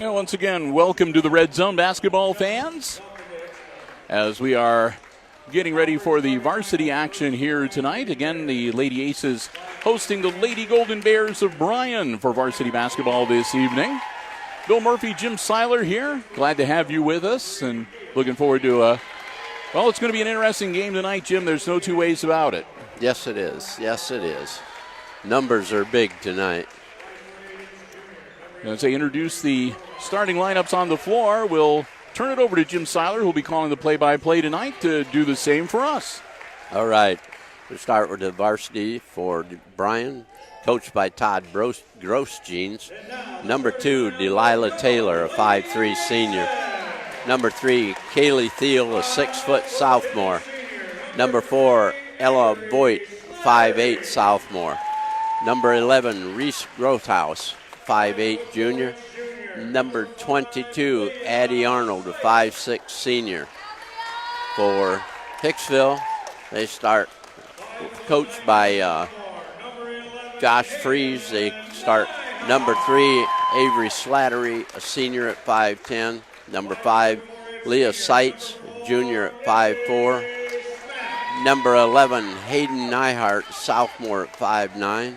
Well, once again, welcome to the Red Zone basketball fans, as we are getting ready for the varsity action here tonight. Again, the Lady Aces hosting the Lady Golden Bears of Bryan for varsity basketball this evening. Bill Murphy, Jim Seiler here. Glad to have you with us and looking forward to well, it's going to be an interesting game tonight, Jim. There's no two ways about it. Yes, it is. Yes, it is. Numbers are big tonight. As they introduce the starting lineups on the floor, we'll turn it over to Jim Seiler, who'll be calling the play-by-play tonight, to do the same for us. All right. We'll start with the varsity for Bryan, coached by Todd Grosjeans. Number 2, Delilah Taylor, a 5'3" senior. Number 3, Kaylee Thiel, a 6-foot sophomore. Number 4, Ella Voigt, a 5'8" sophomore. Number 11, Reese Grothaus, 5'8" junior. Number 22, Addie Arnold, a 5'6" senior. For Hicksville, they start coached by Josh Fries. They start number 3, Avery Slattery, a senior at 5'10". Number 5, Leah Seitz, junior at 5'4". Number 11, Hayden Nyhart, sophomore at 5'9".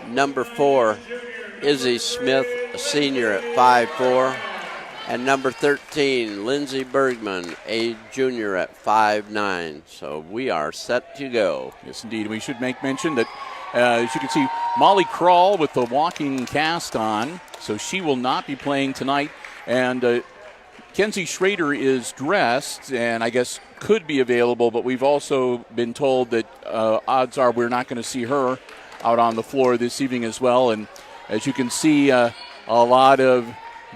Number 4, Izzy Smith, a senior at 5'4". And number 13, Lindsey Bergman, a junior at 5'9". So we are set to go. Yes, indeed. We should make mention that, as you can see, Molly Krall with the walking cast on, so she will not be playing tonight. And Kenzie Schrader is dressed and I guess could be available, but we've also been told that odds are we're not going to see her out on the floor this evening as well. And as you can see, a lot of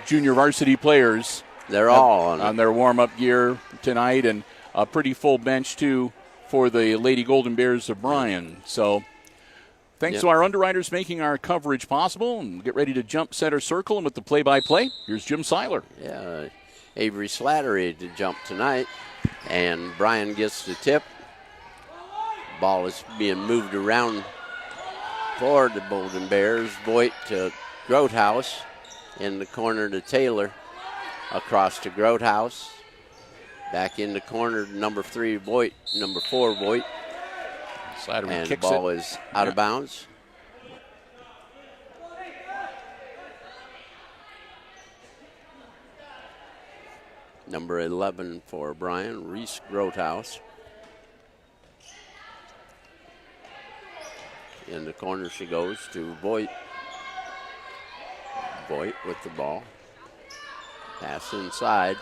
junior varsity players. They're all on their warm-up gear tonight, and a pretty full bench, too, for the Lady Golden Bears of Bryan. So thanks to our underwriters making our coverage possible. And get ready to jump center circle. And with the play-by-play, here's Jim Seiler. Yeah, Avery Slattery to jump tonight. And Bryan gets the tip. Ball is being moved around for the Golden Bears. Voigt to Grothaus. In the corner to Taylor. Across to Grothaus. Back in the corner to number 3, Voigt. Number 4, Voigt. Slattery and kicks the ball it. is out of bounds. Number 11 for Bryan, Reese Grothaus. In the corner she goes to Voigt. Voigt with the ball. Pass inside.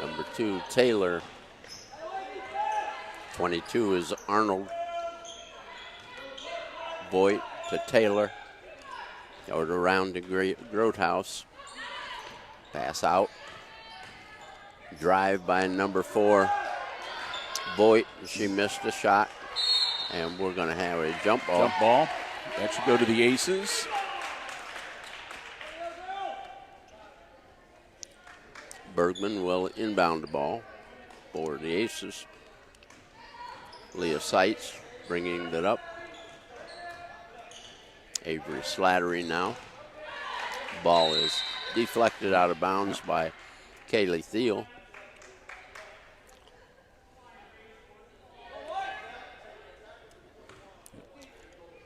Number 2, Taylor. 22 is Arnold. Voigt to Taylor. Over around to Grothaus. Pass out. Drive by number 4, Voigt. She missed a shot. And we're going to have a jump ball. Jump ball. That should go to the Aces. Bergman will inbound the ball for the Aces. Leah Seitz bringing it up. Avery Slattery now. Ball is deflected out of bounds by Kaylee Thiel.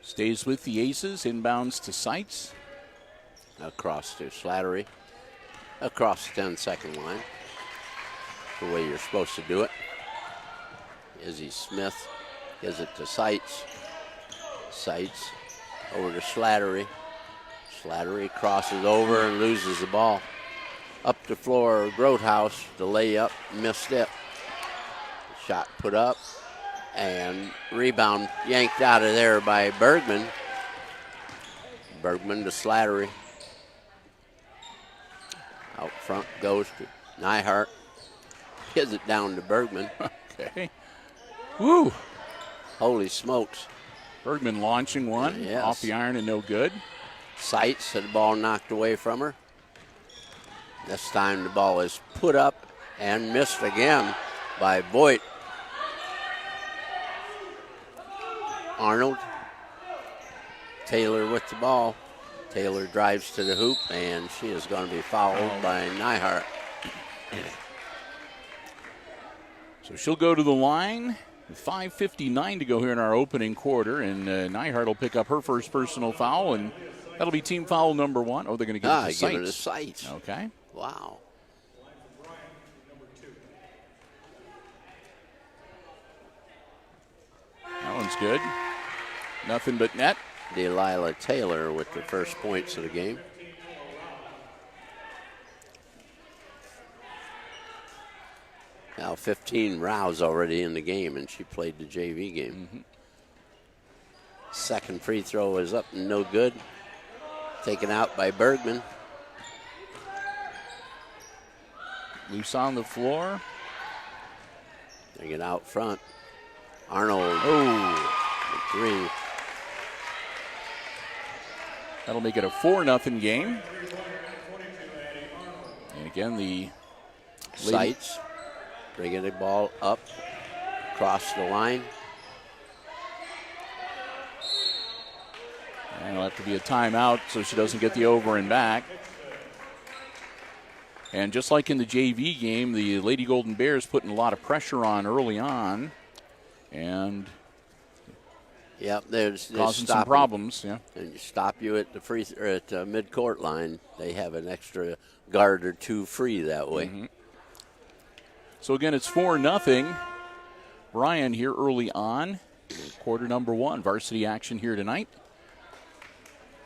Stays with the Aces, inbounds to Seitz. Across to Slattery. Across the 10-second line. The way you're supposed to do it. Izzy Smith gives it to Seitz. Seitz over to Slattery. Slattery crosses over and loses the ball. Up the floor, Grothaus, the layup, missed it. Shot put up, and rebound yanked out of there by Bergman. Bergman to Slattery. Out front goes to Nyhart. Gives it down to Bergman. Okay. Woo! Holy smokes. Bergman launching one off the iron and no good. Seitz had the ball knocked away from her. This time the ball is put up and missed again by Voigt. Arnold. Taylor with the ball. Taylor drives to the hoop, and she is going to be fouled by Nyhart. So she'll go to the line. 5:59 to go here in our opening quarter, and Nyhart will pick up her first personal foul, and that'll be team foul number 1. Oh, they're going to give it to Sites. Give it to Sites. Okay. Wow. That one's good. Nothing but net. Delilah Taylor with the first points of the game. Now 15 rows already in the game, and she played the JV game. Mm-hmm. Second free throw is up and no good. Taken out by Bergman. Loose on the floor. Bring it out front. Arnold. Oh. 3. That'll make it a 4-0 game. And again, the Sites bringing the ball up across the line. And it'll have to be a timeout so she doesn't get the over and back. And just like in the JV game, the Lady Golden Bears putting a lot of pressure on early on. And yep, there's causing some problems. Yeah, and you stop you at the midcourt line. They have an extra guard or 2 free that way. Mm-hmm. So again, it's 4-0. Bryan here early on, quarter number 1. Varsity action here tonight.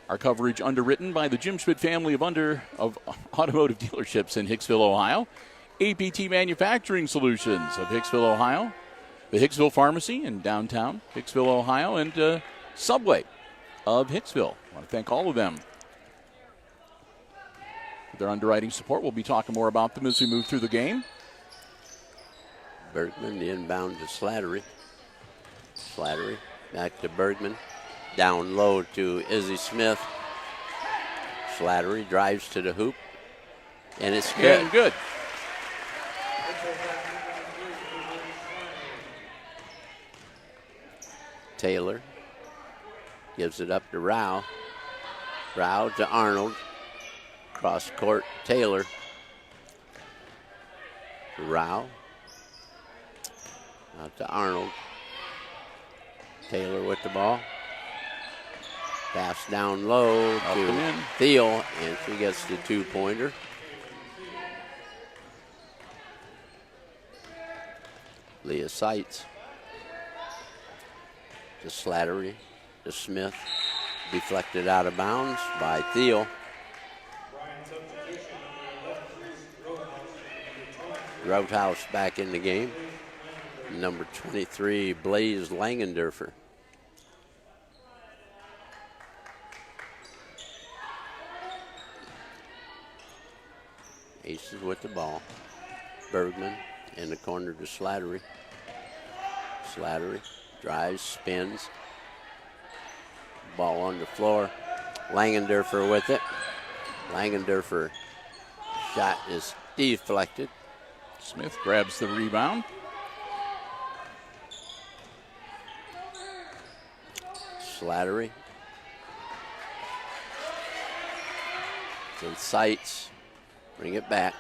Our coverage underwritten by the Jim Schmidt family of automotive dealerships in Hicksville, Ohio. APT Manufacturing Solutions of Hicksville, Ohio. The Hicksville Pharmacy in downtown Hicksville, Ohio. And Subway of Hicksville. I want to thank all of them for their underwriting support. We'll be talking more about them as we move through the game. Bergman, the inbound to Slattery. Slattery back to Bergman. Down low to Izzy Smith. Slattery drives to the hoop. And it's good. And good. Taylor gives it up to Rao. Rao to Arnold. Cross court, Taylor. Rao. Out to Arnold. Taylor with the ball. Pass down low Up to and in. Thiel, and she gets the 2-pointer. Leah Sites to Slattery to Smith. Deflected out of bounds by Thiel. Roadhouse back in the game. Number 23, Blaze Langendorfer. Aces with the ball. Bergman in the corner to Slattery. Slattery drives, spins. Ball on the floor. Langendorfer with it. Langendorfer shot is deflected. Smith grabs the rebound. Slattery. To Sites. Bring it back.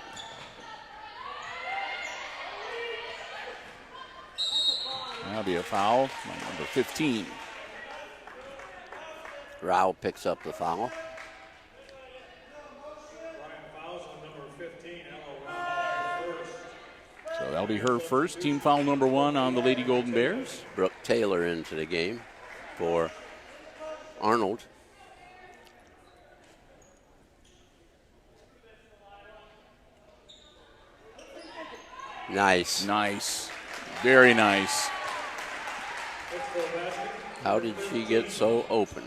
That'll be a foul. Number 15. Rao picks up the foul. So that'll be her first. Team foul number 1 on the Lady Golden Bears. Brooke Taylor into the game for Arnold. Nice. Nice. Very nice. How did she get so open?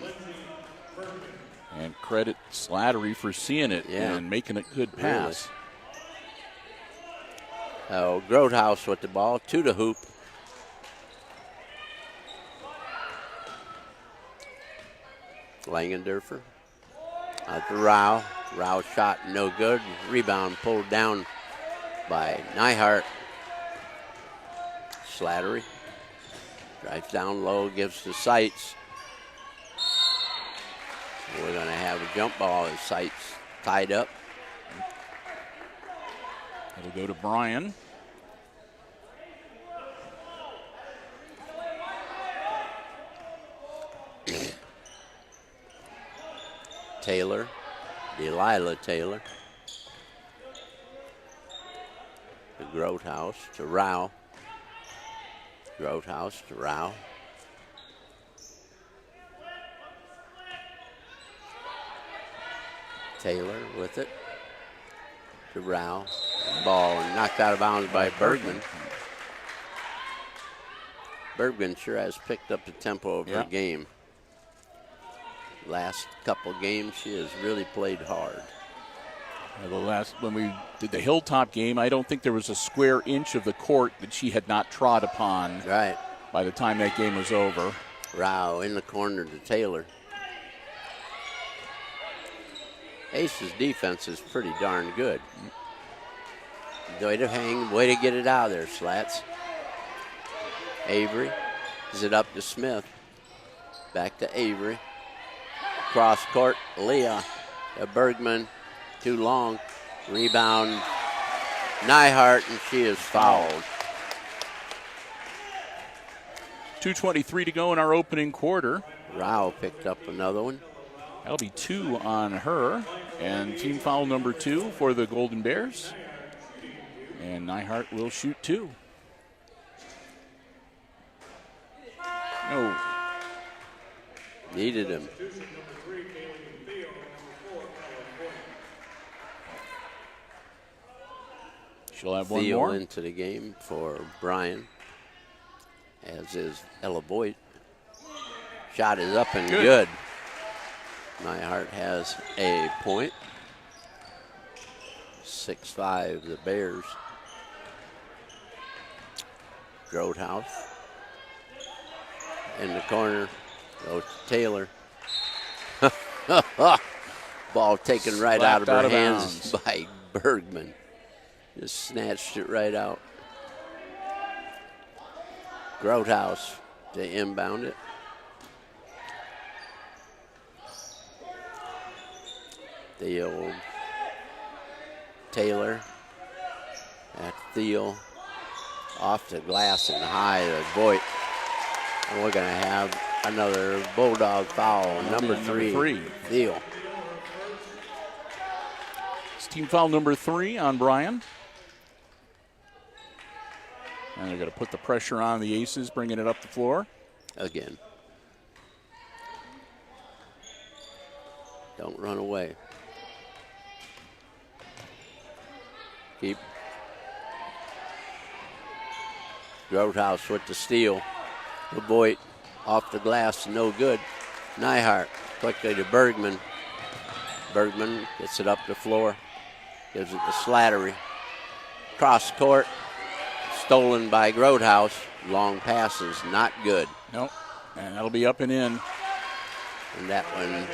And credit Slattery for seeing it and making a good pass. Really. Grotehouse with the ball to the hoop. Langendorfer. Out to Rao. Rao shot no good. Rebound pulled down by Nyhart. Slattery drives down low, gives to Sites. We're going to have a jump ball as sights tied up. It'll go to Bryan. Taylor, Delilah Taylor. To Grotehouse, to Rao. Grotehouse to Rao. Taylor with it. To Rao. Ball knocked out of bounds by Bergman. Bergman sure has picked up the tempo of her game. Last couple games, she has really played hard. When we did the Hilltop game, I don't think there was a square inch of the court that she had not trod upon. Right. By the time that game was over. Rao in the corner to Taylor. Ace's defense is pretty darn good. Way to hang, way to get it out of there, Slats. Avery, is it up to Smith? Back to Avery. Cross court, Leah, Bergman, too long. Rebound, Nyhart, and she is fouled. 2:23 to go in our opening quarter. Rao picked up another one. That'll be 2 on her. And team foul number 2 for the Golden Bears. And Nyhart will shoot 2. No. Needed him. She'll have one Thiel more. Into the game for Bryan, as is Ella Boyd. Shot is up and good. Nyhart has a point. 6-5 the Bears. Grotehouse in the corner. Goes to Taylor. Ball taken right out of her hands by Bergman. Just snatched it right out. Grotehouse to inbound it. Thiel. Taylor at Thiel. Off the glass and high to Voigt. And we're going to have another Bulldog foul. Number three. Thiel. It's team foul number 3 on Bryan. And they're going to put the pressure on the Aces, bringing it up the floor. Again. Don't run away. Keep. Grotehouse with the steal. Voigt off the glass, no good. Nyhart quickly to Bergman. Bergman gets it up the floor. Gives it to Slattery. Cross court. Stolen by Grotehouse. Long passes, not good. Nope. And that'll be up and in. And that one,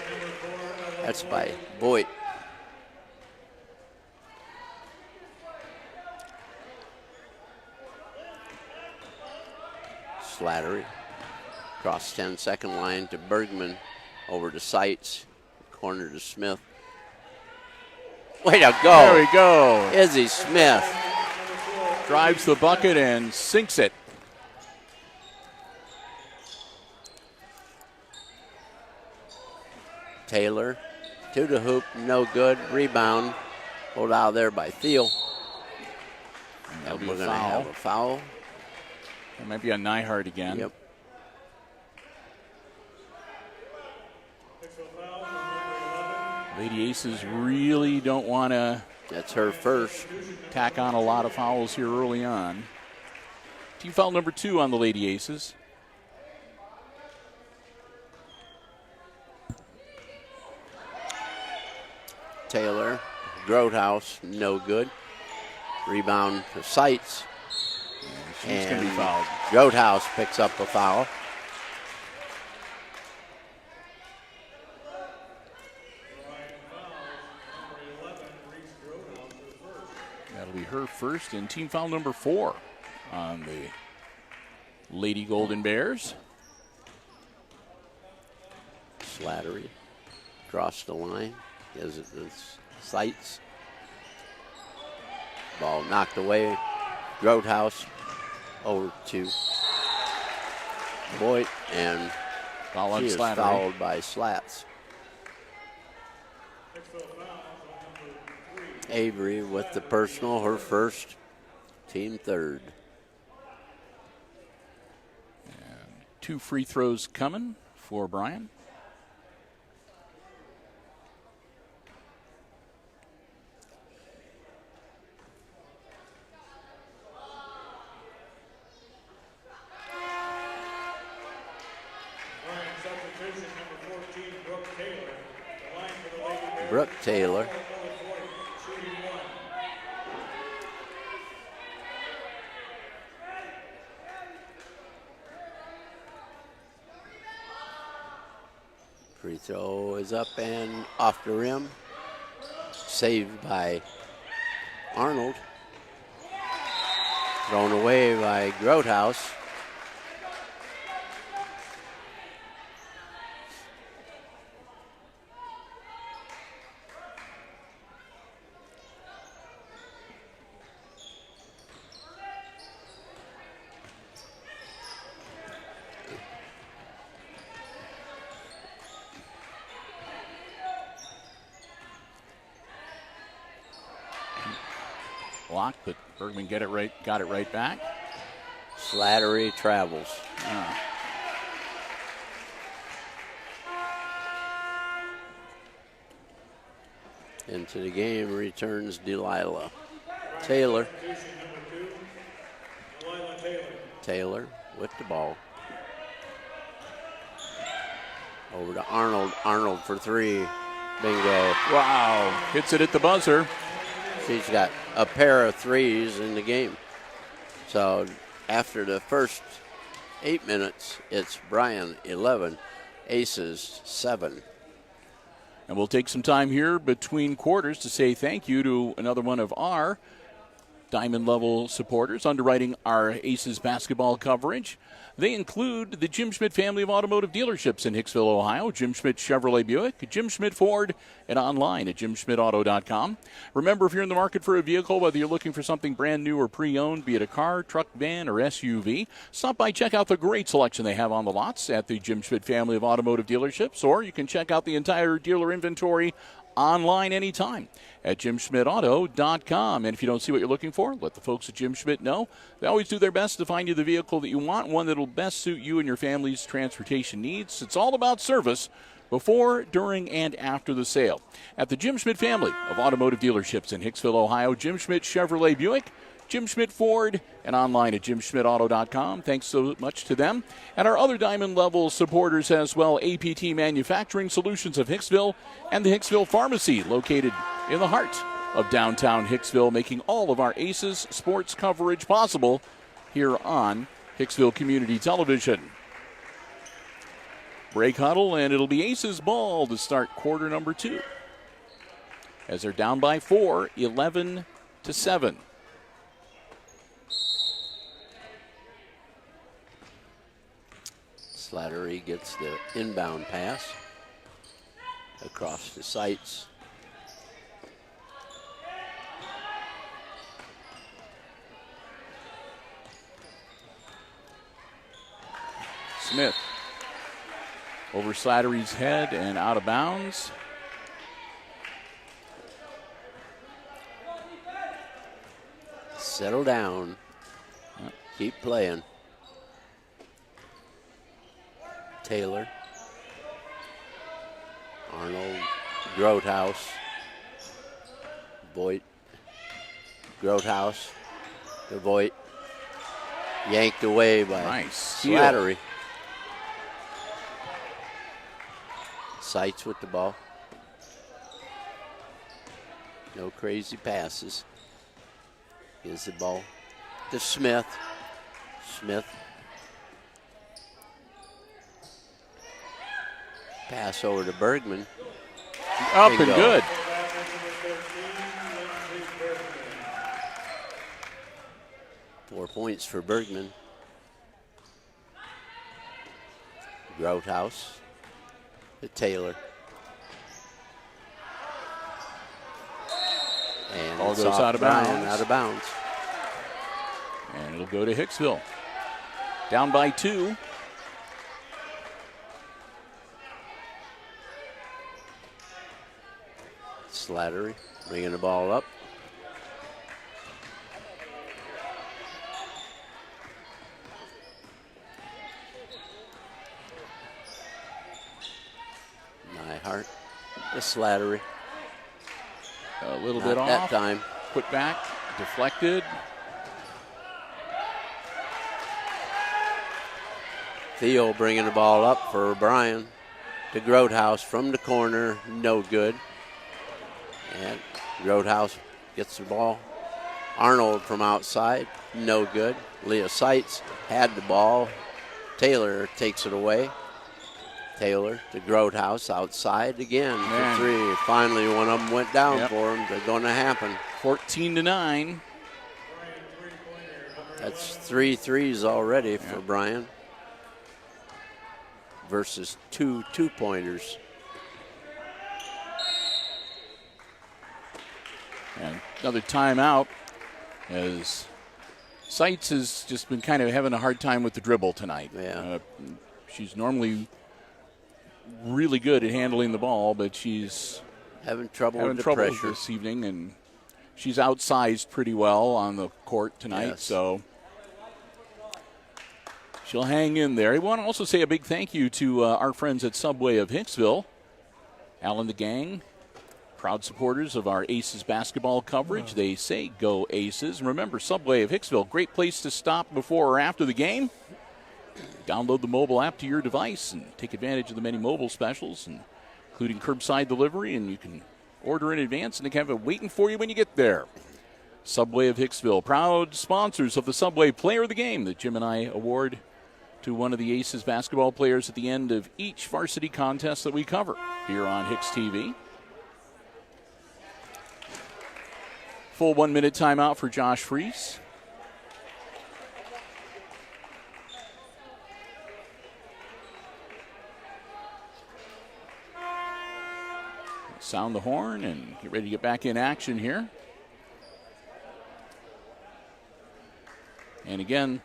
that's by Voigt. Slattery. Cross 10-second line to Bergman. Over to Seitz. Corner to Smith. Way to go. There we go. Izzy Smith. Drives the bucket and sinks it. Taylor to the hoop, no good. Rebound. Pulled out there by Thiel. And we're going to have a foul. It might be on Nyhart again. Yep. Lady Aces really don't want to. That's her first. Tack on a lot of fouls here early on. Team foul number 2 on the Lady Aces. Taylor, Grotehouse, no good. Rebound to Seitz. She's going to be fouled. Grotehouse picks up a foul. That'll be her first, and team foul number 4 on the Lady Golden Bears. Slattery across the line. Gives it his sights. Ball knocked away. Grotehouse over to Boyd, and she is fouled by Slats. Avery with the personal, her first, team third. And 2 free throws coming for Bryan. Brooke Taylor. Free throw is up and off the rim. Saved by Arnold. Thrown away by Grotehouse. Blocked, but Bergman got it right back. Slattery travels. Into the game returns Delilah. Taylor. Taylor with the ball. Over to Arnold. Arnold for 3. Bingo. Wow. Hits it at the buzzer. She's got a pair of 3s in the game. So after the first 8 minutes, it's Bryan 11, Aces 7. And we'll take some time here between quarters to say thank you to another one of our Diamond level supporters underwriting our Aces basketball coverage. They include the Jim Schmidt family of automotive dealerships in Hicksville, Ohio, Jim Schmidt Chevrolet Buick, Jim Schmidt Ford, and online at jimschmidtauto.com. Remember, if you're in the market for a vehicle, whether you're looking for something brand new or pre-owned, be it a car, truck, van, or SUV, stop by, check out the great selection they have on the lots at the Jim Schmidt family of automotive dealerships, or you can check out the entire dealer inventory online anytime at jimschmidtauto.com. And if you don't see what you're looking for, let the folks at Jim Schmidt know. They always do their best to find you the vehicle that you want, one that will best suit you and your family's transportation needs. It's all about service before, during, and after the sale. At the Jim Schmidt family of automotive dealerships in Hicksville, Ohio, Jim Schmidt Chevrolet Buick, Jim Schmidt Ford, and online at jimschmidtauto.com. Thanks so much to them. And our other Diamond level supporters as well, APT Manufacturing Solutions of Hicksville and the Hicksville Pharmacy, located in the heart of downtown Hicksville, making all of our Aces sports coverage possible here on Hicksville Community Television. Break huddle, and it'll be Aces ball to start quarter number 2. As they're down by 4, 11-7. Slattery gets the inbound pass across the sights. Smith over Slattery's head and out of bounds. Settle down. Keep playing. Taylor. Arnold. Grotehouse. Voigt. Grotehouse. To Voigt. Yanked away by Slattery. Sights with the ball. No crazy passes. Gives the ball to Smith. Smith. Pass over to Bergman. Up and good. Four points for Bergman. Grotehouse to Taylor. And Ball it's goes off out of Bryan, bounds. Out of bounds. And it'll go to Hicksville. Down by 2. Slattery bringing the ball up. Nyhart, the Slattery. A little Not bit off. that time. Put back, deflected. Theo bringing the ball up for Bryan to Grotehouse from the corner, no good. And Grotehouse gets the ball. Arnold from outside, no good. Leah Seitz had the ball. Taylor takes it away. Taylor to Grotehouse outside again for 3. Finally, one of them went down for him. They're going to happen. 14-9. That's 3 threes already for Bryan versus 2 two-pointers. And another timeout as Seitz has just been kind of having a hard time with the dribble tonight. Yeah. She's normally really good at handling the ball, but she's having trouble with the pressure this evening, and she's outsized pretty well on the court tonight, so she'll hang in there. I want to also say a big thank you to our friends at Subway of Hicksville. Al and the gang, proud supporters of our Aces basketball coverage. They say go Aces. Remember, Subway of Hicksville, great place to stop before or after the game. Download the mobile app to your device and take advantage of the many mobile specials, including curbside delivery, and you can order in advance and they have it waiting for you when you get there. Subway of Hicksville, proud sponsors of the Subway Player of the Game that Jim and I award to one of the Aces basketball players at the end of each varsity contest that we cover here on HIX-TV. Full 1-minute timeout for Josh Freese. Sound the horn and get ready to get back in action here. And again,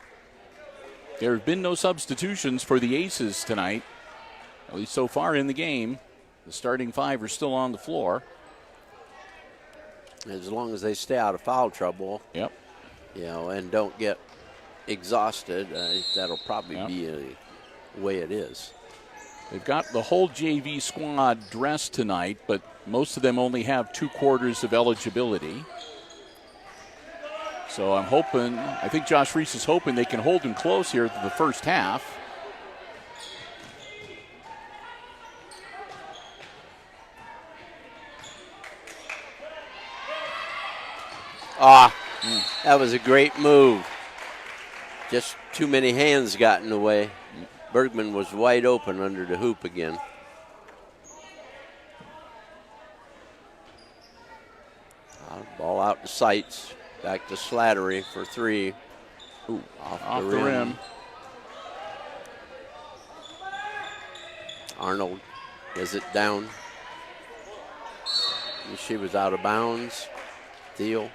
there have been no substitutions for the Aces tonight, at least so far in the game. The starting 5 are still on the floor. As long as they stay out of foul trouble, and don't get exhausted, that'll probably be the way it is. They've got the whole JV squad dressed tonight, but most of them only have 2 quarters of eligibility. So I think Josh Reese is hoping they can hold him close here to the first half. That was a great move. Just too many hands got in the way. Bergman was wide open under the hoop again. Ball out to Seitz. Back to Slattery for 3. Off the rim. Arnold gets it down. She was out of bounds. Thiel.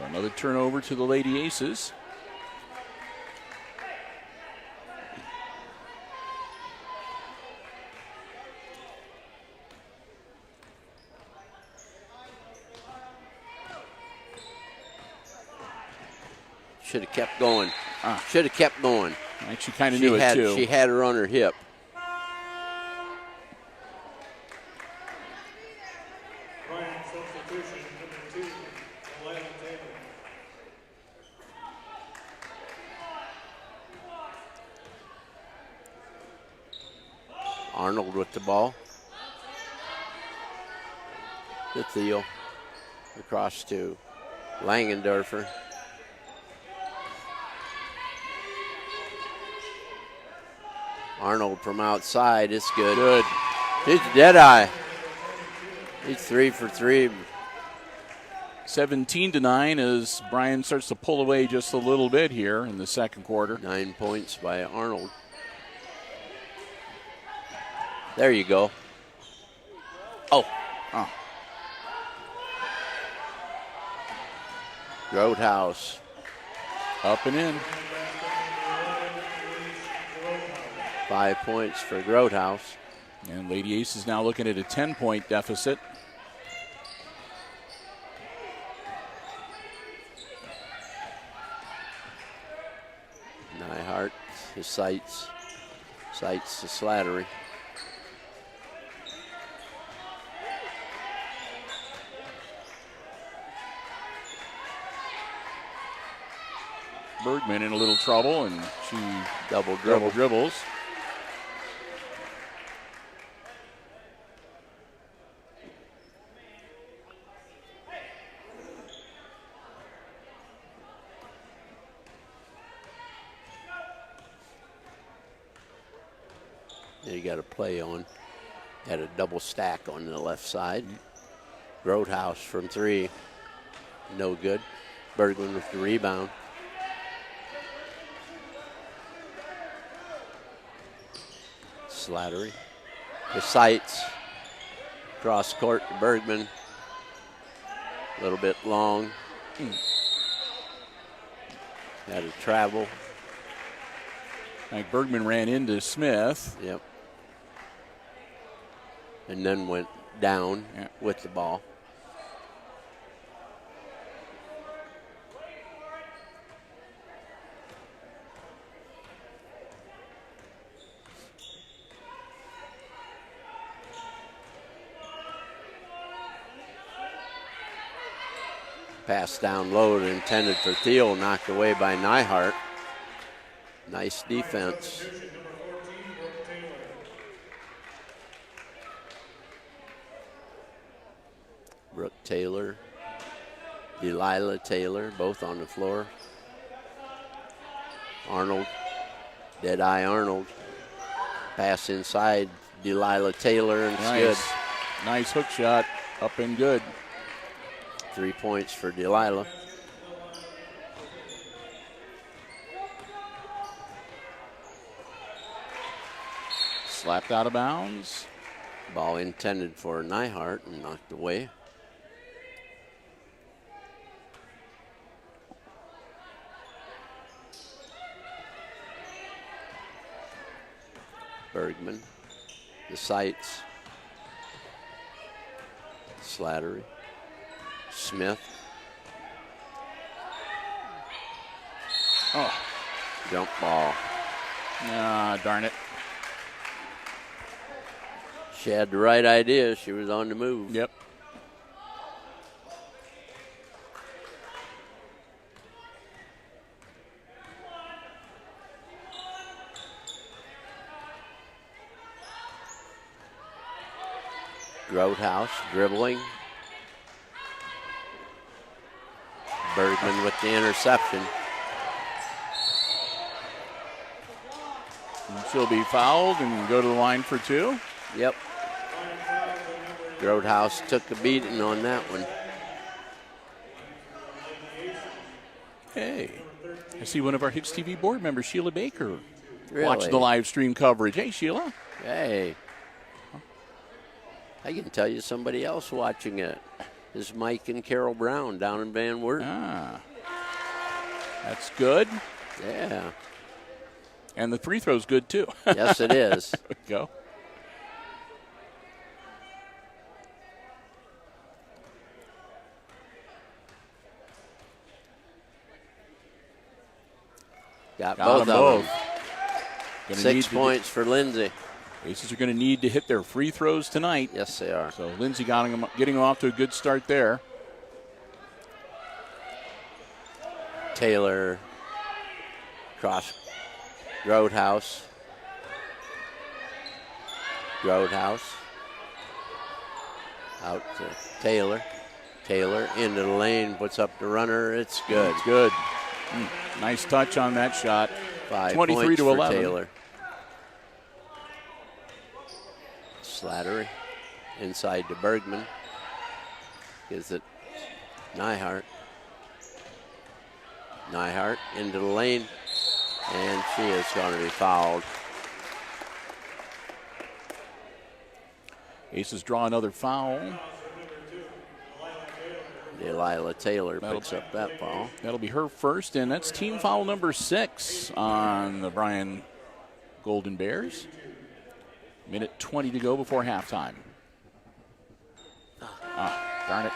Another turnover to the Lady Aces. Should have kept going. Should have kept going. She kind of knew it too. She had her on her hip. Substitution number 2, Delilah Taylor. Arnold with the ball. To Thiel. Across to Langendorfer. Arnold from outside. It's good. It's dead eye. He's 3 for 3. 17-9 as Bryan starts to pull away just a little bit here in the second quarter. 9 points by Arnold. There you go. Roadhouse. Up and in. 5 points for Roadhouse. And Lady Aces now looking at a 10-point deficit. Nyhart, his sights to Slattery. Bergman in a little trouble, and she Double dribbles. You got a play on. Had a double stack on the left side. Roadhouse from 3. No good. Bergman with the rebound. Slattery. The sights. Cross court to Bergman. A little bit long. Had to travel. Like Bergman ran into Smith. Yep. And then went down Yeah. with the ball. Pass down low intended for Thiel, knocked away by Nyhart. Nice defense. Brooke Taylor, Delilah Taylor, both on the floor. Arnold, Deadeye Arnold. Pass inside, Delilah Taylor, and it's good. Nice hook shot, up and good. 3 points for Delilah. Slapped out of bounds. Ball intended for Nyhart and knocked away. Bergman, the sights. Slattery. Smith. Oh, Jump ball. ah, darn it. She had the right idea. She was on the move. Yep. Roadhouse dribbling. Bergman with the interception. And she'll be fouled and go to the line for 2. Yep. Roadhouse took a beating on that one. Hey, I see one of our HIX-TV board members, Sheila Baker, Really? watching the live stream coverage. Hey, Sheila. Hey. I can tell you somebody else watching it is Mike and Carol Brown down in Van Wert. Ah, that's good. Yeah. And the free throw's good, too. Yes, it is. There we go. Got Got both them of both. them. Gonna 6 need to points for Lindsay. Aces are going to need to hit their free throws tonight. Yes, they are. So Lindsay getting them off to a good start there. Taylor, cross, Roadhouse. Out to Taylor. Taylor into the lane, puts up the runner. It's good. It's good. Nice touch on that shot. 5 23 points to for 11. Taylor. Slattery inside to Bergman. Gives it Nyhart. Nyhart into the lane, and she is going to be fouled. Aces draw another foul. Delilah Taylor picks up that ball. That'll be her first, and that's team foul number 6 on the Bryan Golden Bears. Minute 20 to go before halftime. Darn it.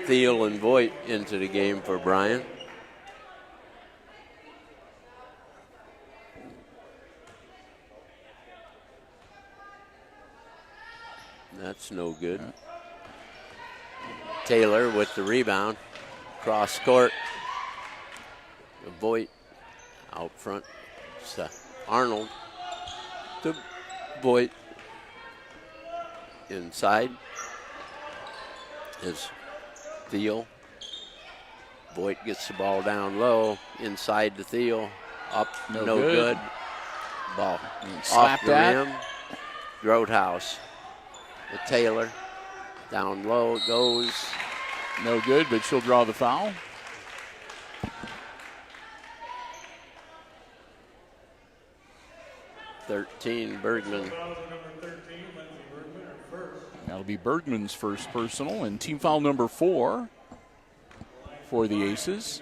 Thiel and Voigt into the game for Bryan. That's no good. Taylor with the rebound. Cross court. Voigt out front. Arnold to Voigt. Inside is Thiel. Voigt gets the ball down low. Inside to Thiel. Up, no good. Ball off the rim. Grotehouse to Taylor. Down low it goes. No good, but she'll draw the foul. Bergman. That'll be Bergman's first personal, and team foul number 4 for the Aces.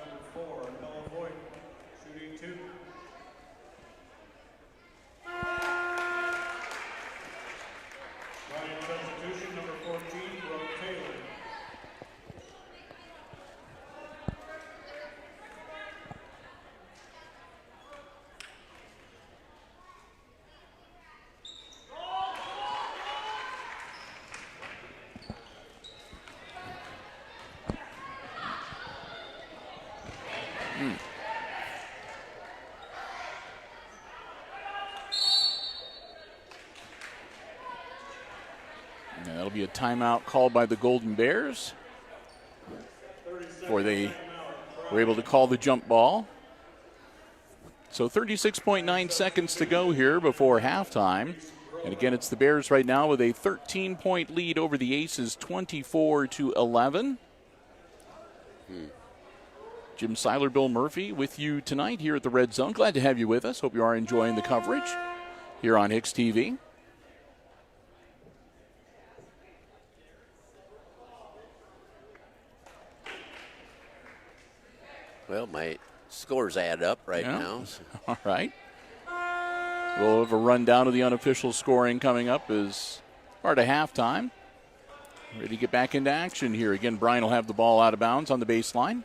And that'll be a timeout called by the Golden Bears before they were able to call the jump ball. So 36.9 seconds to go here before halftime. And again, it's the Bears right now with a 13-point lead over the Aces, 24-11. Jim Seiler, Bill Murphy with you tonight here at the Red Zone. Glad to have you with us. Hope you are enjoying the coverage here on HIX-TV. Well, my scores add up right now. All right. We'll have a rundown of the unofficial scoring coming up as part of halftime. Ready to get back into action here. Again, Bryan will have the ball out of bounds on the baseline.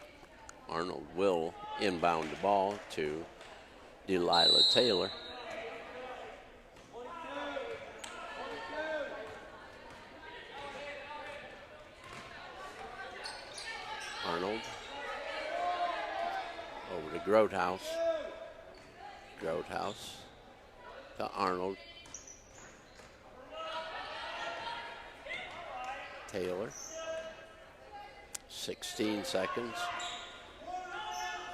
Arnold will inbound the ball to Delilah Taylor. Arnold over to Grotehouse. Grotehouse to Arnold. Taylor. 16 seconds.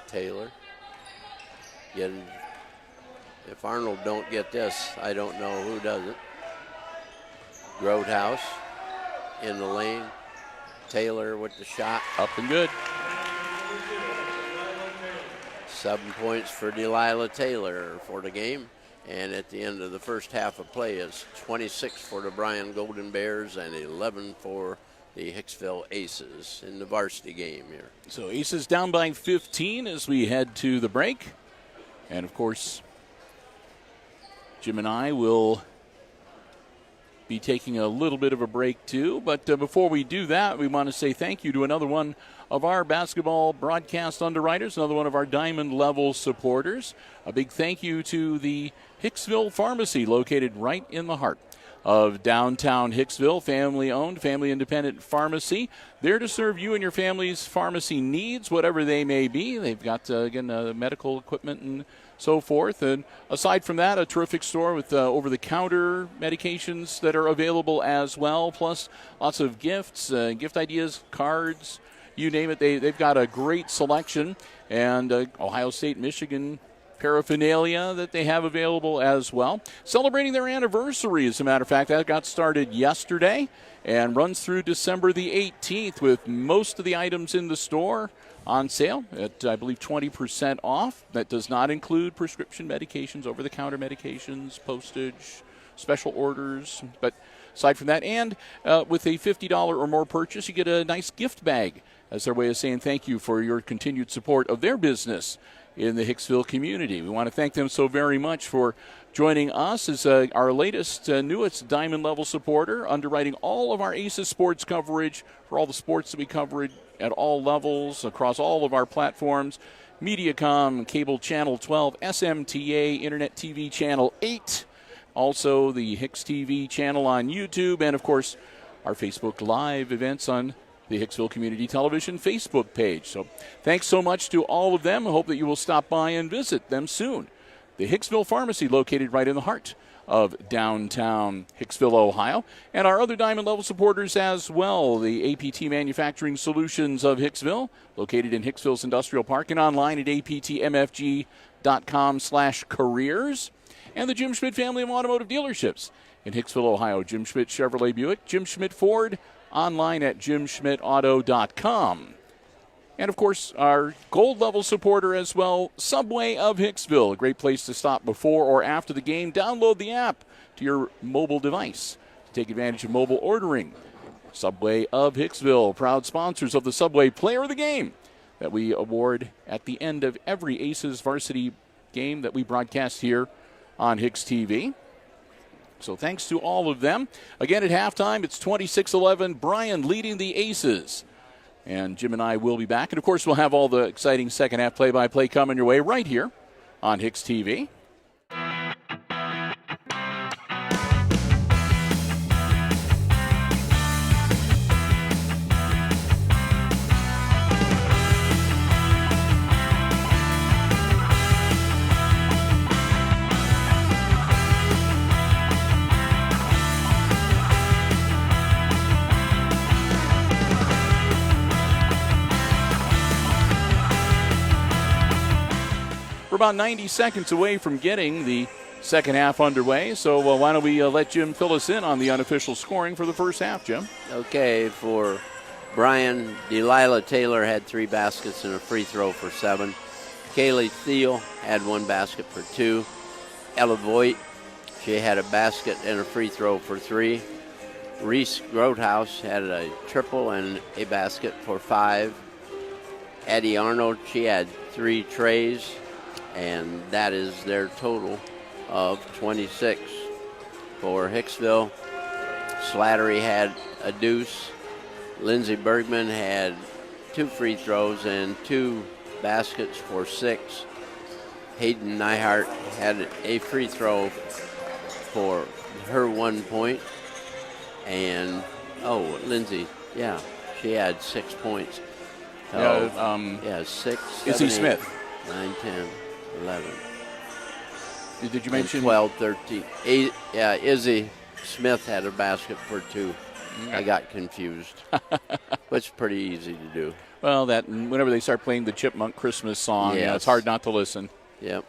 Taylor. If Arnold don't get this, I don't know who does it. Grotehouse in the lane. Taylor with the shot. Up and good. 7 points for Delilah Taylor for the game. And at the end of the first half of play is 26 for the Bryan Golden Bears and 11 for the Hicksville Aces in the varsity game here. So Aces down by 15 as we head to the break. And, of course, Jim and I will be taking a little bit of a break, too. But before we do that, we want to say thank you to another one of our basketball broadcast underwriters, another one of our diamond-level supporters. A big thank you to the Hicksville Pharmacy, located right in the heart of downtown Hicksville, family-owned, family-independent pharmacy. There to serve you and your family's pharmacy needs, whatever they may be. They've got, again, medical equipment and so forth. And aside from that, a terrific store with over-the-counter medications that are available as well, plus lots of gifts, gift ideas, cards, you name it. They've got a great selection. And Ohio State, Michigan paraphernalia that they have available as well. Celebrating their anniversary, as a matter of fact. That got started yesterday and runs through December the 18th with most of the items in the store on sale at, I believe, 20% off. That does not include prescription medications, over-the-counter medications, postage, special orders. But aside from that, and with a $50 or more purchase, you get a nice gift bag as their way of saying thank you for your continued support of their business in the Hicksville community. We want to thank them so very much for joining us as our latest, newest Diamond Level supporter, underwriting all of our Aces sports coverage for all the sports that we covered at all levels across all of our platforms. Mediacom, Cable Channel 12, SMTA, Internet TV Channel 8, also the HIX-TV channel on YouTube, and, of course, our Facebook Live events on the Hicksville Community Television Facebook page. So thanks so much to all of them. I hope that you will stop by and visit them soon. The Hicksville Pharmacy, located right in the heart of downtown Hicksville, Ohio. And our other Diamond Level supporters as well, the APT Manufacturing Solutions of Hicksville, located in Hicksville's Industrial Park and online at aptmfg.com/careers. And the Jim Schmidt family of automotive dealerships in Hicksville, Ohio. Jim Schmidt Chevrolet Buick, Jim Schmidt Ford, online at jimschmidtauto.com. And, of course, our gold level supporter as well, Subway of Hicksville. A great place to stop before or after the game. Download the app to your mobile device to take advantage of mobile ordering. Subway of Hicksville, proud sponsors of the Subway Player of the Game that we award at the end of every Aces varsity game that we broadcast here on HIX-TV. So thanks to all of them. Again, at halftime, it's 26-11, Bryan leading the Aces. And Jim and I will be back. And, of course, we'll have all the exciting second-half play-by-play coming your way right here on HIX-TV. We're about 90 seconds away from getting the second half underway, so why don't we let Jim fill us in on the unofficial scoring for the first half, Jim? Okay, for Bryan, Delilah Taylor had 3 baskets and a free throw for 7. Kaylee Thiel had 1 basket for 2. Ella Voigt, she had a basket and a free throw for 3. Reese Grothaus had a triple and a basket for 5. Addie Arnold, she had 3 trays, and that is their total of 26. For Hicksville, Slattery had a deuce. Lindsey Bergman had 2 free throws and 2 baskets for 6. Hayden Neihart had a free throw for her 1 point. And, Lindsey, she had 6 points. So, 6, 7, Izzy 8, Smith. 9, 10, 11. Did you mention 12, 13. Izzy Smith had a basket for 2. I got confused. Which is pretty easy to do. Well, that whenever they start playing the Chipmunk Christmas song, Yes. it's hard not to listen. Yep.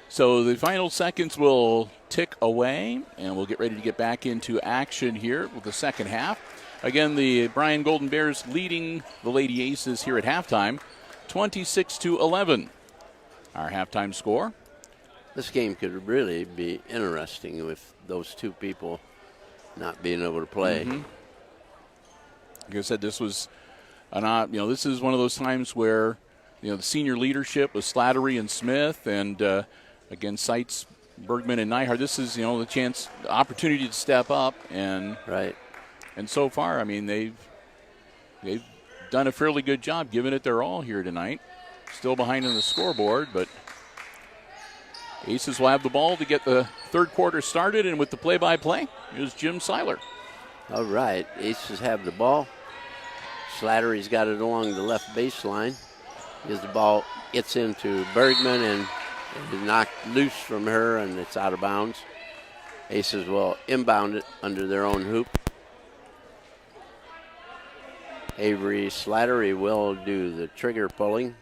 So the final seconds will tick away, and we'll get ready to get back into action here with the second half. Again, the Bryan Golden Bears leading the Lady Aces here at halftime, 26-11. Our halftime score. This game could really be interesting with those 2 people not being able to play. Mm-hmm. Like I said, this was this is one of those times where the senior leadership with Slattery and Smith, and again Seitz, Bergman, and Neihart. This is the opportunity to step up, and right. And so far, I mean, they've done a fairly good job giving it their all here tonight. Still behind in the scoreboard, but Aces will have the ball to get the third quarter started, and with the play-by-play, here's Jim Seiler. All right, Aces have the ball. Slattery's got it along the left baseline. As the ball gets into Bergman and is knocked loose from her, and it's out of bounds. Aces will inbound it under their own hoop. Avery Slattery will do the trigger pulling.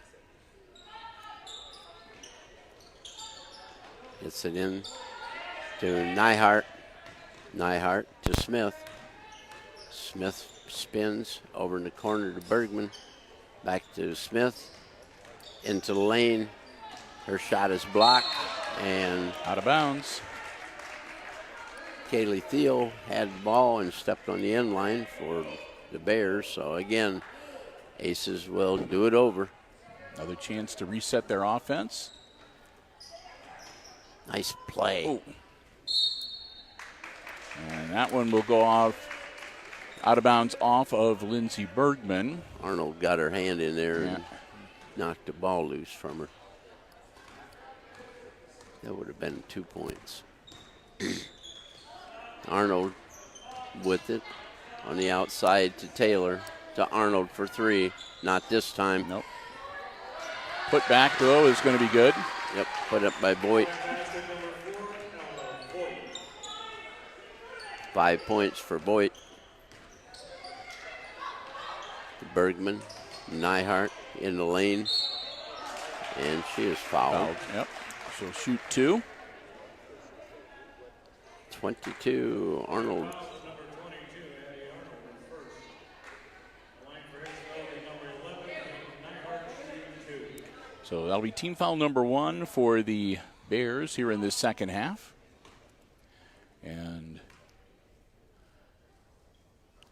Gets it in to Neihart. Neihart to Smith. Smith spins over in the corner to Bergman. Back to Smith. Into the lane. Her shot is blocked and out of bounds. Kaylee Thiel had the ball and stepped on the end line for the Bears. So again, Aces will do it over. Another chance to reset their offense. Nice play. Oh. And that one will go off out of bounds off of Lindsey Bergman. Arnold got her hand in there and knocked the ball loose from her. That would have been 2 points. Arnold with it on the outside to Taylor, to Arnold for three. Not this time. Nope. Put back, though, is going to be good. Yep, put up by Boyd. 5 points for Boyd. Bergman, Nyhart in the lane, and she is fouled. Yep, she'll shoot 2. 22, Arnold. So that'll be team foul number 1 for the Bears here in this second half. And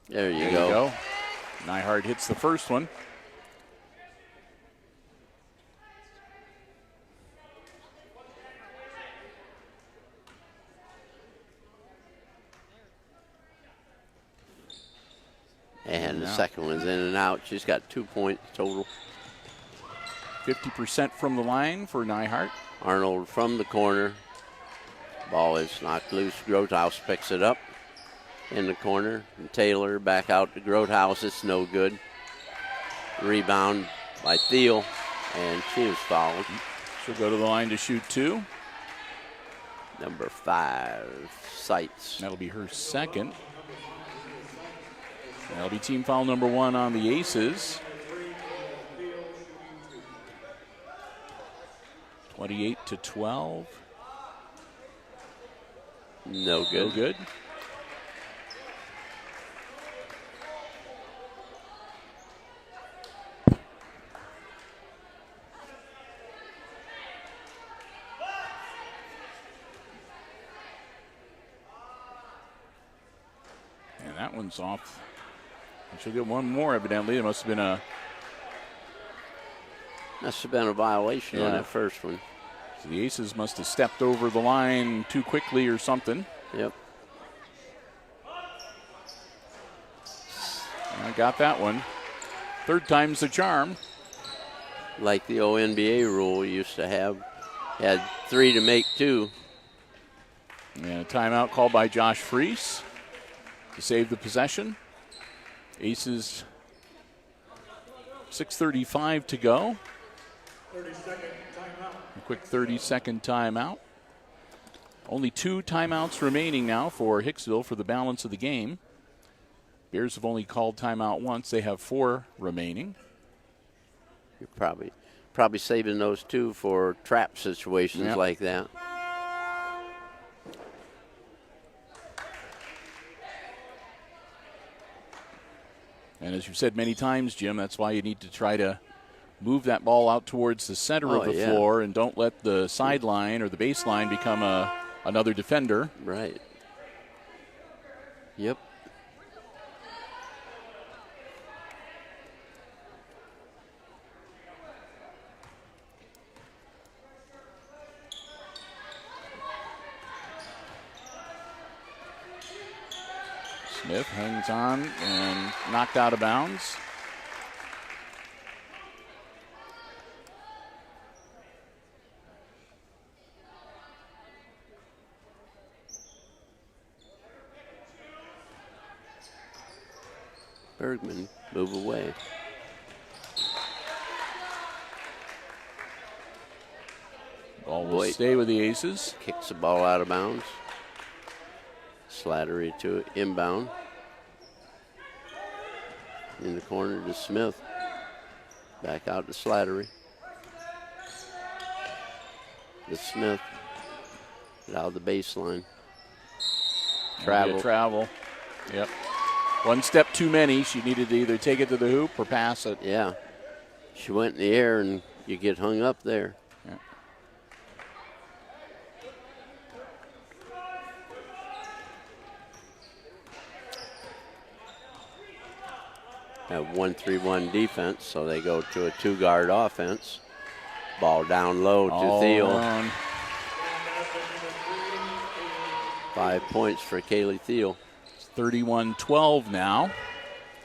there you go. Nyhart hits the first one. And the second one's in and out. She's got 2 points total. 50% from the line for Nyhart. Arnold from the corner. Ball is knocked loose. Grothaus picks it up in the corner. And Taylor back out to Grothaus. It's no good. Rebound by Thiel, and she is fouled. She'll go to the line to shoot 2. Number 5, Seitz. That'll be her second. That'll be team foul number 1 on the Aces. 28-12. No good. No good. And that one's off. She'll get one more, evidently. It must have been a violation on that first one. So the Aces must have stepped over the line too quickly or something. Yep. I got that one. Third time's the charm. Like the old NBA rule used to have. Had 3 to make 2. And a timeout called by Josh Freese to save the possession. Aces, 6:35 to go. 30-second timeout. A quick 30-second timeout. Only 2 timeouts remaining now for Hicksville for the balance of the game. Bears have only called timeout once. They have 4 remaining. You're probably saving those 2 for trap situations like that. And as you've said many times, Jim, that's why you need to try to move that ball out towards the center of the floor and don't let the sideline or the baseline become another defender. Right. Yep. Smith hangs on and knocked out of bounds. Bergman, move away. Ball will stay with the Aces. Kicks the ball out of bounds. Slattery to inbound. In the corner to Smith. Back out to Slattery. To Smith. Out of the baseline. Travel. Yep. One step too many. She needed to either take it to the hoop or pass it. Yeah. She went in the air and you get hung up there. Yeah. have 1-3-1 defense, so they go to a 2-guard offense. Ball down low to Thiel. 5 points for Kaylee Thiel. It's 31-12 now.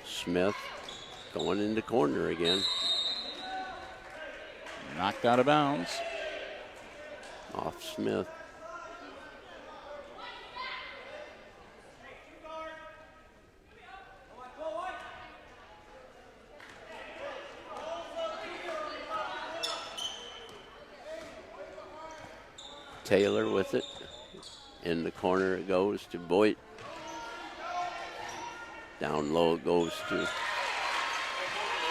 Smith going into corner again. Knocked out of bounds. Off Smith. Taylor with it. In the corner it goes to Boyd. Down low it goes to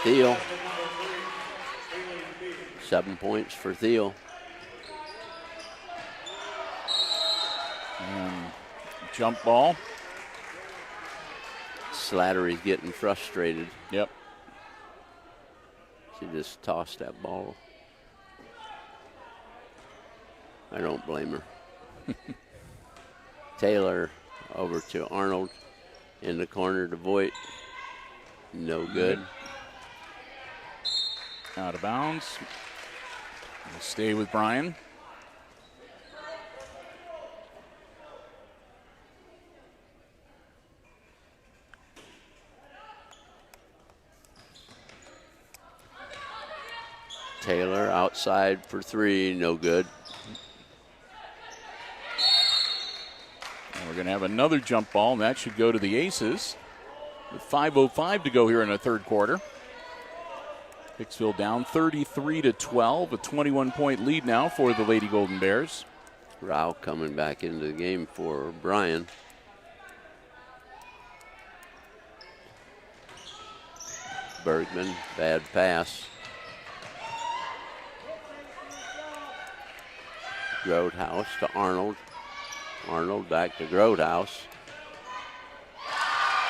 Thiel. 7 points for Thiel. And jump ball. Slattery's getting frustrated. Yep. She just tossed that ball. I don't blame her. Taylor over to Arnold. In the corner to Voigt. No good. Out of bounds. We'll stay with Bryan. Taylor outside for 3, no good. And we're going to have another jump ball, and that should go to the Aces with 5:05 to go here in the third quarter. Hicksville down 33-12, a 21-point lead now for the Lady Golden Bears. Rao coming back into the game for Bryan. Bergman, bad pass. Grodehouse to Arnold. Arnold back to Grodehouse.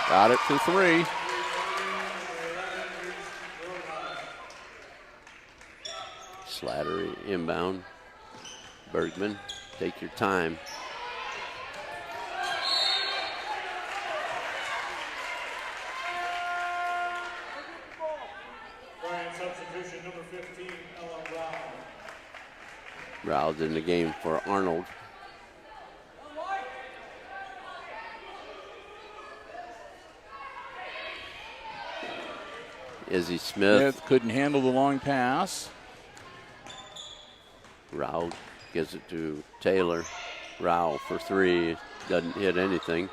Got it for 3. Slattery inbound. Bergman, take your time. Bryan substitution number 15, Ella Brown. Rouse in the game for Arnold. Izzy Smith. Couldn't handle the long pass. Rao gives it to Taylor. Rao for 3. Doesn't hit anything.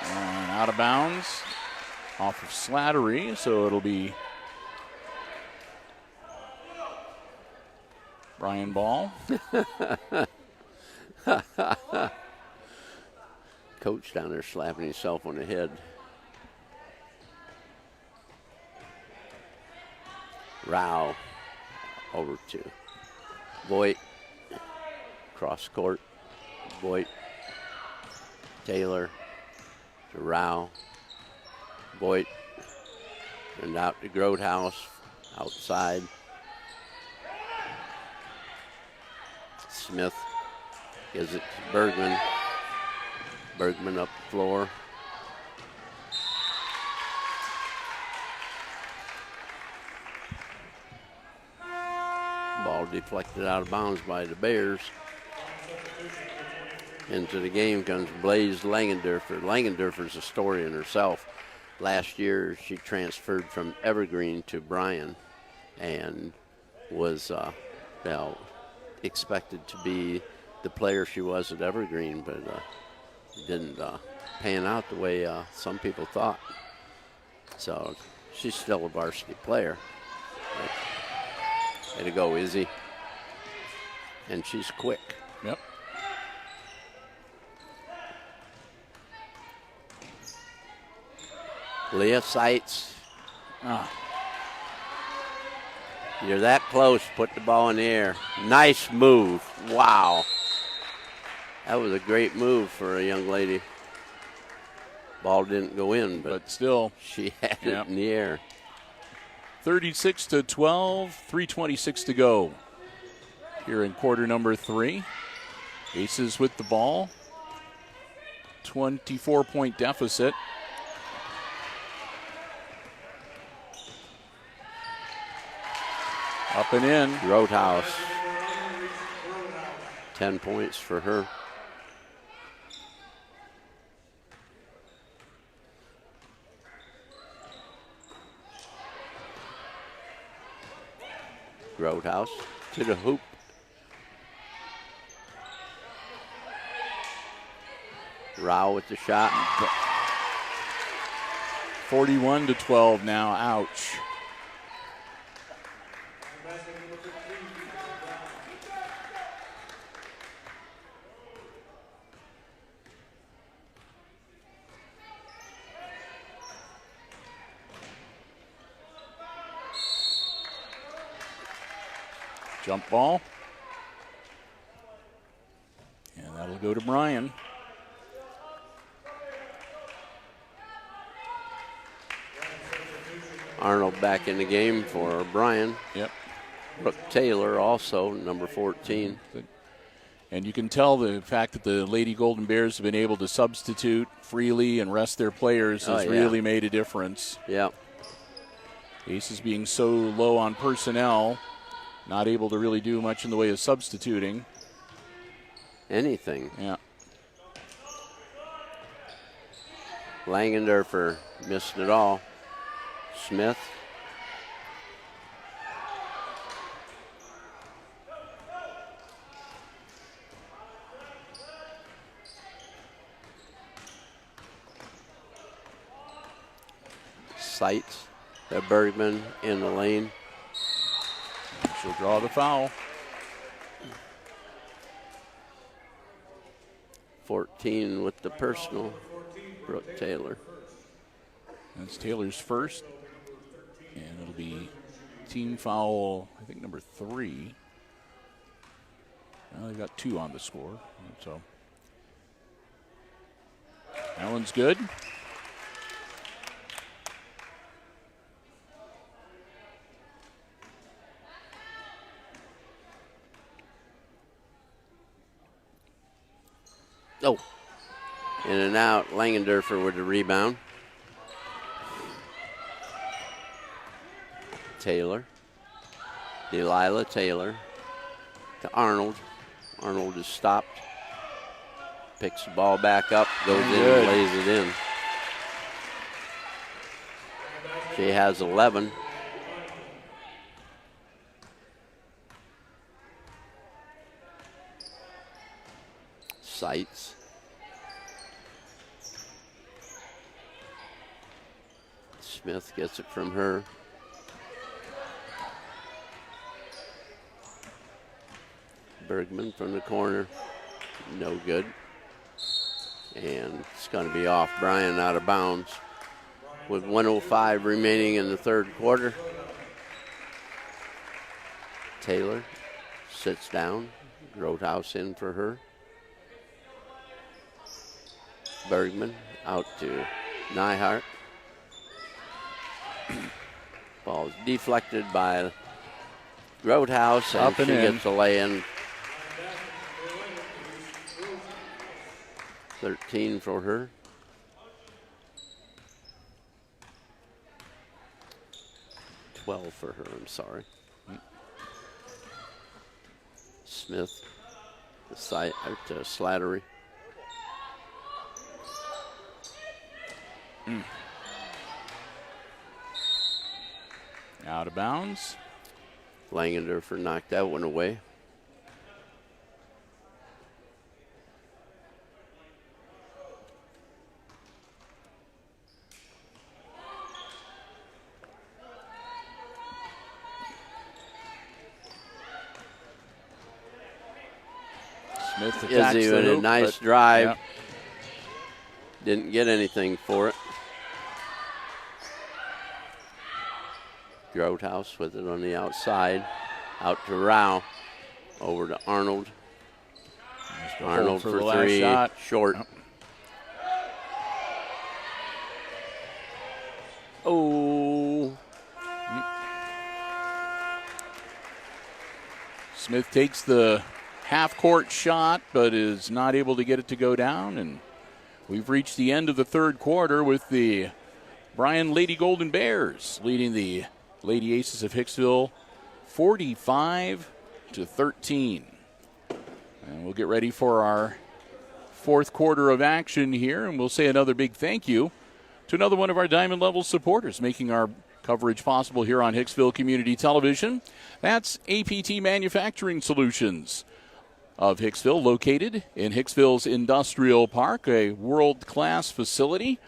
And out of bounds. Off of Slattery, so it'll be Bryan ball. Coach down there slapping himself on the head. Rao over to Voigt. Cross court. Voigt. Taylor to Rao. Voigt. And out to Grodehouse. Outside. Smith gives it to Bergman. Bergman up the floor. Ball deflected out of bounds by the Bears. Into the game comes Blaze Langendorfer. Langendorfer's a story in herself. Last year she transferred from Evergreen to Bryan and was expected to be the player she was at Evergreen, but didn't pan out the way some people thought. So she's still a varsity player. Way to go, Izzy. And she's quick. Yep. Leah Seitz. You're that close. Put the ball in the air. Nice move. Wow. That was a great move for a young lady. Ball didn't go in, but still she had it in the air. 36-12, 3:26 to go here in quarter number 3. Aces with the ball. 24-point deficit. Up and in. Roadhouse. 10 points for her. Roadhouse to the hoop. Rao with the shot. 41-12 now. Ouch. Jump ball. And that'll go to Bryan. Arnold back in the game for Bryan. Yep. Brooke Taylor also, number 14. And you can tell the fact that the Lady Golden Bears have been able to substitute freely and rest their players has really made a difference. Yep. Aces being so low on personnel, not able to really do much in the way of substituting. Anything. Yeah. Langendorfer missed it all. Smith. Sights. Bergman in the lane. She'll draw the foul. 14 with the personal. Brooke Taylor. That's Taylor's first. And it'll be team foul, I think, number 3. Well, they've got 2 on the score. So that one's good. Oh, in and out. Langendorfer with the rebound. Taylor. Delilah Taylor to Arnold. Arnold is stopped. Picks the ball back up, goes in and lays it in. She has 11. Sights. Smith gets it from her. Bergman from the corner. No good. And it's going to be off Bryan, out of bounds. With 1:05 remaining in the third quarter. Taylor sits down. Roadhouse in for her. Bergman out to Nyhart. Ball's deflected by Roadhouse, and she gets a lay-in. 13 for her. $12 for her, I'm sorry. Smith, the side to Slattery. Out of bounds. Langendorfer knocked that one away. Smith attacks is even the hoop, a nice drive. Yeah. Didn't get anything for it. Roadhouse with it on the outside. Out to Rao. Over to Arnold. Arnold for the three. Shot. Short. Oh. Smith takes the half-court shot, but is not able to get it to go down. And we've reached the end of the third quarter with the Bryan Lady Golden Bears leading the Lady Aces of Hicksville 45-13. And we'll get ready for our fourth quarter of action here, and we'll say another big thank you to another one of our Diamond Level supporters making our coverage possible here on Hicksville Community Television. That's APT Manufacturing Solutions of Hicksville, located in Hicksville's Industrial Park, a world-class facility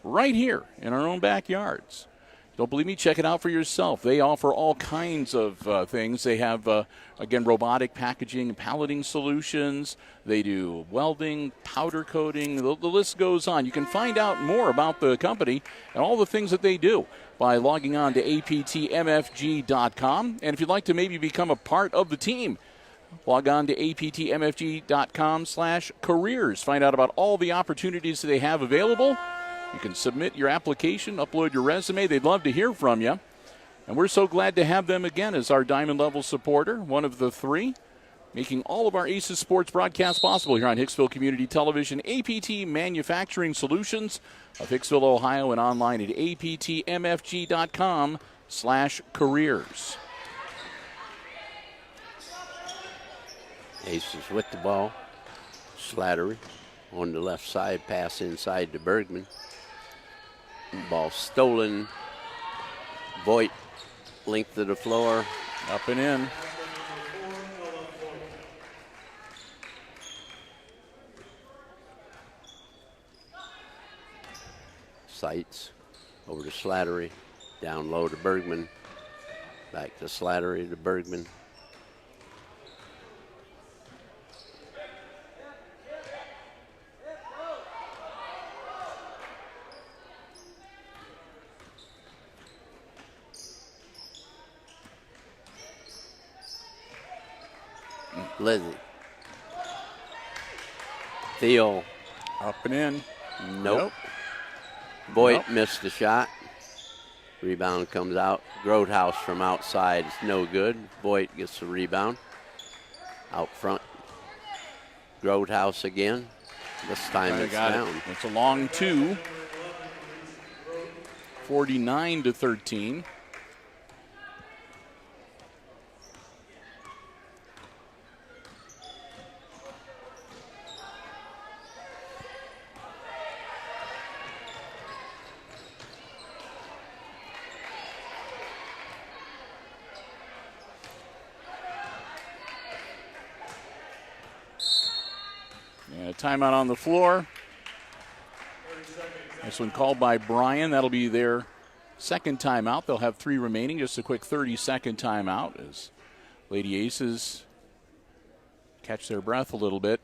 right here in our own backyards. Don't believe me? Check it out for yourself. They offer all kinds of things. They have, again, robotic packaging and palleting solutions. They do welding, powder coating. The list goes on. You can find out more about the company and all the things that they do by logging on to aptmfg.com. And if you'd like to maybe become a part of the team, log on to aptmfg.com/careers. Find out about all the opportunities that they have available. You can submit your application, upload your resume. They'd love to hear from you. And we're so glad to have them again as our Diamond Level supporter, one of the three, making all of our Aces Sports broadcasts possible here on Hicksville Community Television. APT Manufacturing Solutions of Hicksville, Ohio, and online at aptmfg.com/careers. Aces with the ball. Slattery on the left side, pass inside to Bergman. Ball stolen. Voigt, length of the floor. Up and in. Sights over to Slattery. Down low to Bergman. Back to Slattery to Bergman. Lizzie. Theo. Up and in. Nope. Voigt missed the shot. Rebound comes out. Grotehouse from outside is no good. Voigt gets the rebound. Out front. Grotehouse again. This time it's down. It's a long two. 49-13. Timeout on the floor. This one called by Bryan. That'll be their second timeout. They'll have 3 remaining. Just a quick 30-second timeout as Lady Aces catch their breath a little bit.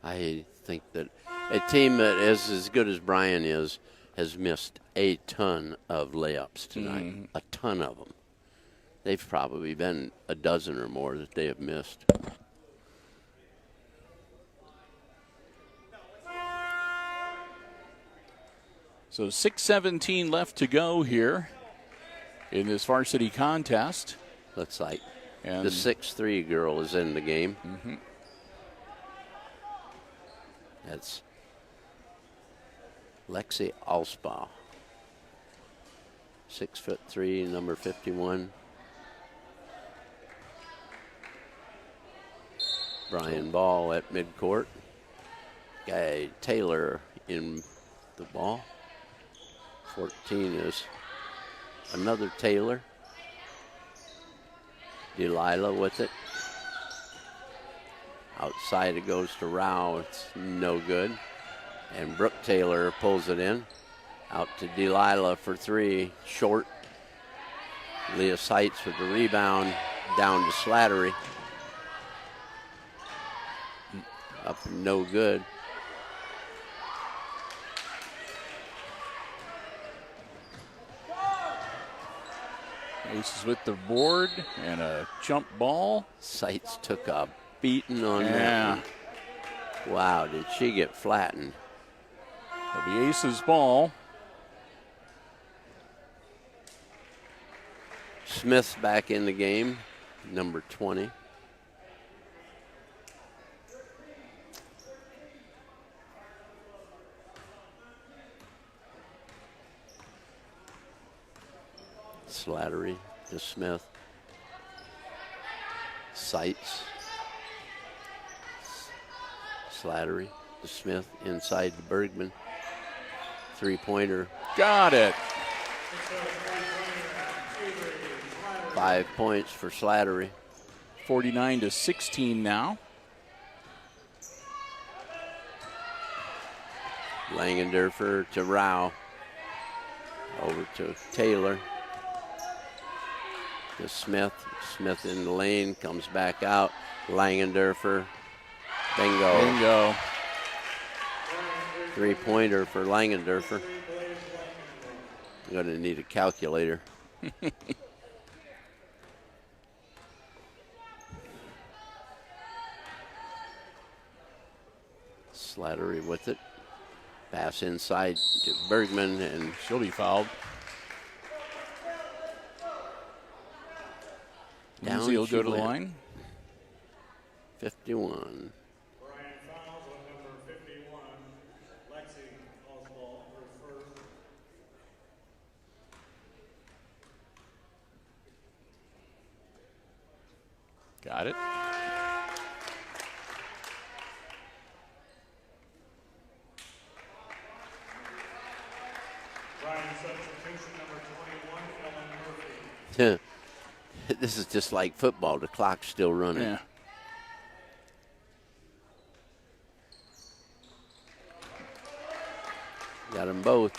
I think that a team that is as good as Bryan is has missed a ton of layups tonight. A ton of them. They've probably been a dozen or more that they have missed. So 6:17 left to go here in this varsity contest. Looks like And the 6'3" girl is in the game. That's Lexi Alspaugh. 6'3", number 51. Brian Ball at midcourt. Guy Taylor in the ball. 14 is another Taylor. Delilah with it. Outside it goes to Rao. It's no good. And Brooke Taylor pulls it in. Out to Delilah for 3. Short. Leah Seitz with the rebound. Down to Slattery. Up no good. Aces with the board and a jump ball. Seitz took a beating on that one. Wow, did she get flattened? It'll be Aces ball. Smith's back in the game, number 20. Slattery to Smith. Sights. Slattery to Smith inside to Bergman. 3-pointer. Got it. 5 points for Slattery. 49-16 now. Langendorfer to Rao. Over to Taylor. To Smith. Smith in the lane, comes back out. Langendorfer. Bingo. Bingo. 3-pointer for Langendorfer. I'm going to need a calculator. Slattery with it. Pass inside to Bergman, and She'll be fouled. Lindsay will go to the line. 51. Bryan fouls on number 51. Lexi Oswald for first. Got it. Bryan substitution number 21, Ellen Murphy. This is just like football. The clock's still running. Yeah. Got them both.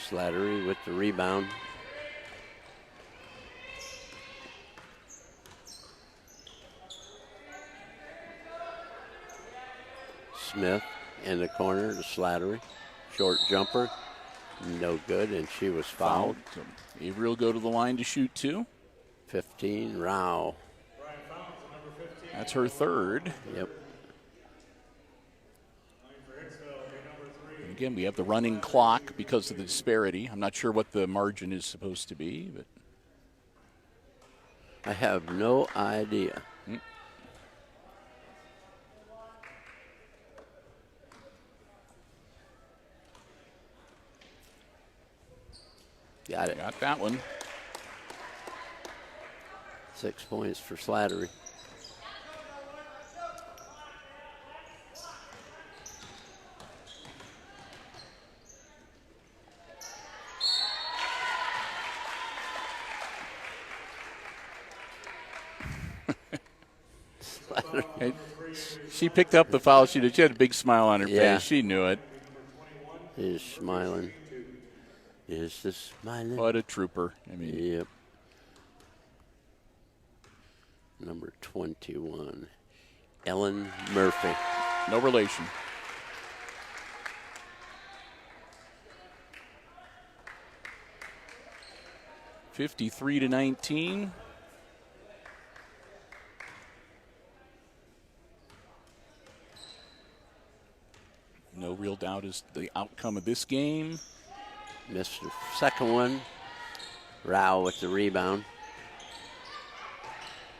Slattery with the rebound. Smith in the corner to Slattery. Short jumper, no good, and she was fouled. So Avery will go to the line to shoot 2. 15, Rao. Bryan fouls on number 15. That's her third. Yep. Line for Hicksville, number 3. And again, we have the running clock because of the disparity. I'm not sure what the margin is supposed to be, but I have no idea. Got it. got that one. 6 points for Slattery. And she picked up the foul. She had a big smile on her Yeah. face. She knew it. Is smiling. Is the smiling? What a trooper. I mean, Yep. Number 21, Ellen Murphy. no relation. (53-19). No real doubt as the outcome of this game. Missed the second one. Rao with the rebound.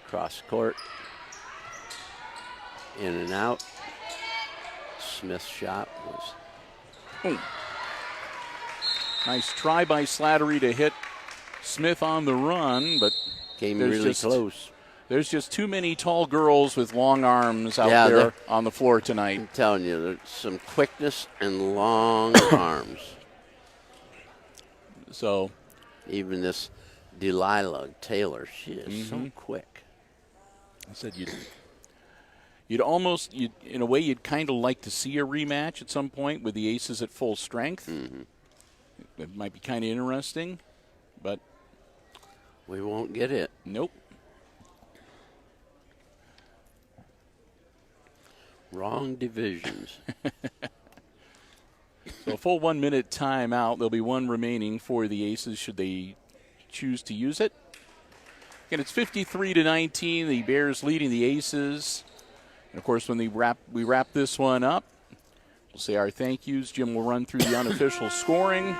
Cross court. In and out. Smith's shot was Nice try by Slattery to hit Smith on the run, but came there's really just- close. there's just too many tall girls with long arms out Yeah, there they're- on the floor tonight. I'm telling you, there's some quickness and long arms. So Even this Delilah Taylor, she is so quick. I said you'd almost, in a way, you'd kind of like to see a rematch at some point with the Aces at full strength. It might be kind of interesting, but We won't get it. nope. Wrong divisions. So a full 1 minute timeout. There'll be one remaining for the Aces should they choose to use it. Again, it's 53-19. The Bears leading the Aces. And of course, when we wrap this one up, we'll say our thank yous. Jim will run through the unofficial scoring.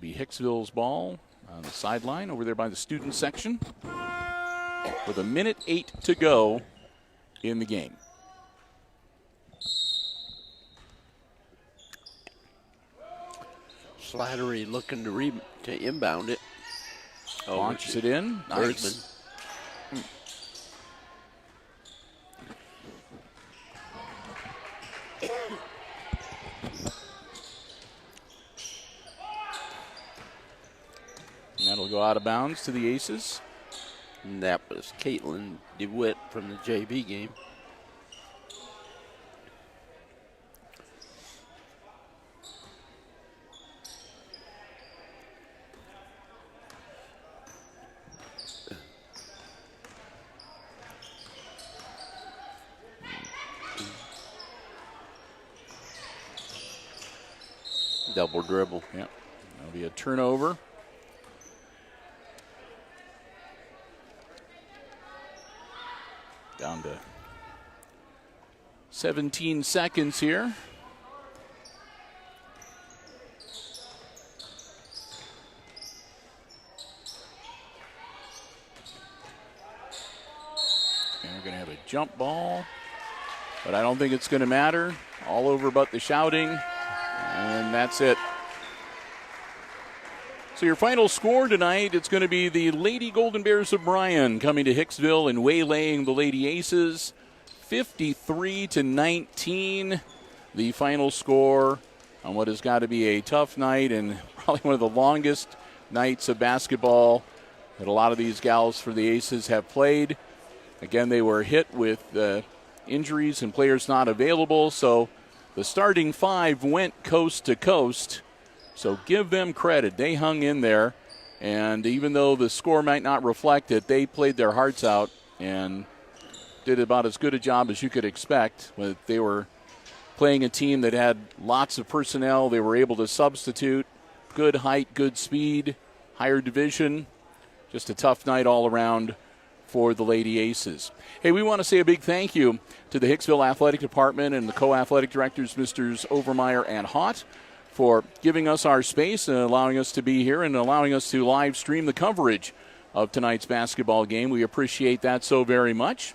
be Hicksville's ball on the sideline over there by the student section with 1:08 to go in the game. Slattery looking to inbound it. Launches it in. Nice. Bergman. And that'll go out of bounds to the Aces. And that was Caitlin DeWitt from the JV game. Double dribble. Yep. That'll be a turnover. Down to 17 seconds here. And we're going to have a jump ball, but I don't think it's going to matter. All over but the shouting, and that's it. So your final score tonight, it's going to be the Lady Golden Bears of Bryan coming to Hicksville and waylaying the Lady Aces, 53-19. The final score on what has got to be a tough night and probably one of the longest nights of basketball that a lot of these gals for the Aces have played. Again, they were hit with injuries and players not available, so the starting five went coast to coast. So give them credit. They hung in there, and even though the score might not reflect it, they played their hearts out and did about as good a job as you could expect. They were playing a team that had lots of personnel. They were able to substitute. Good height, good speed, higher division. Just a tough night all around for the Lady Aces. Hey, we want to say a big thank you to the Hicksville Athletic Department and the co-athletic directors, Mr. Overmeyer and Haught, for giving us our space and allowing us to be here and allowing us to live stream the coverage of tonight's basketball game. We appreciate that so very much.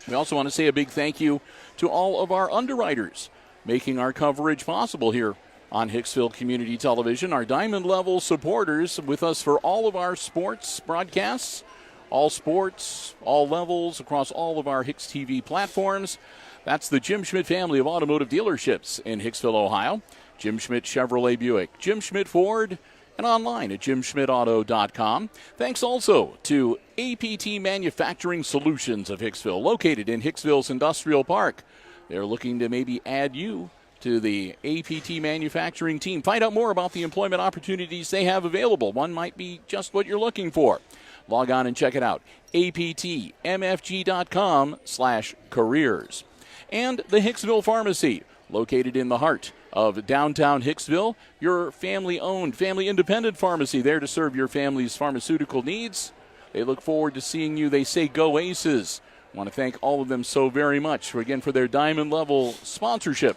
We also want to say a big thank you to all of our underwriters making our coverage possible here on Hicksville Community Television, our Diamond Level supporters with us for all of our sports broadcasts, all sports, all levels, across all of our HIX-TV platforms. That's the Jim Schmidt family of automotive dealerships in Hicksville, Ohio. Jim Schmidt Chevrolet Buick, Jim Schmidt Ford, and online at jimschmidtauto.com. Thanks also to APT Manufacturing Solutions of Hicksville, located in Hicksville's Industrial Park. They're looking to maybe add you to the APT manufacturing team. Find out more about the employment opportunities they have available. One might be just what you're looking for. Log on and check it out. aptmfg.com/careers. And the Hicksville Pharmacy, located in the heart of downtown Hicksville, your family-owned, family-independent pharmacy there to serve your family's pharmaceutical needs. They look forward to seeing you. They say go Aces. I want to thank all of them so very much for their diamond level sponsorship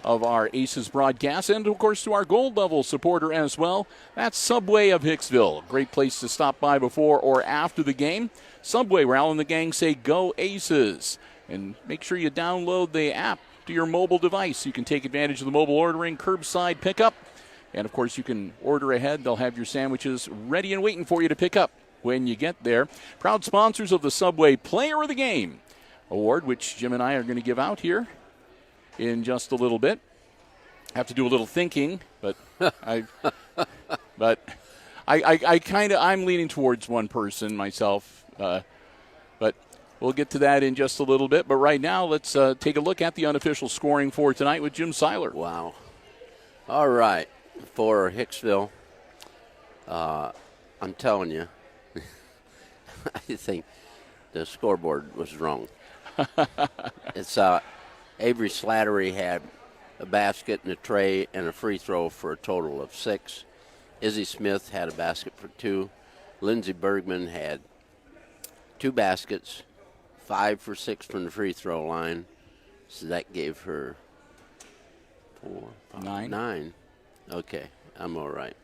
of our Aces broadcast, and of course to our gold level supporter as well. That's Subway of Hicksville. Great place to stop by before or after the game. Subway, where Al and the gang say go Aces. And make sure you download the app to your mobile device. You can take advantage of the mobile ordering, curbside pickup, and of course you can order ahead. They'll have your sandwiches ready and waiting for you to pick up when you get there. Proud sponsors of the Subway Player of the Game Award, which Jim and I are going to give out here in just a little bit. Have to do a little thinking, but I'm leaning towards one person myself, but we'll get to that in just a little bit. But right now, let's take a look at the unofficial scoring for tonight with Jim Seiler. Wow. All right. For Hicksville, I'm telling you, I think the scoreboard was wrong. It's Avery Slattery had a basket and a tray and a free throw for a total of 6. Izzy Smith had a basket for 2. Lindsey Bergman had 2 baskets, 5 for 6 from the free throw line. So that gave her 4, 5, 9. Okay, I'm all right.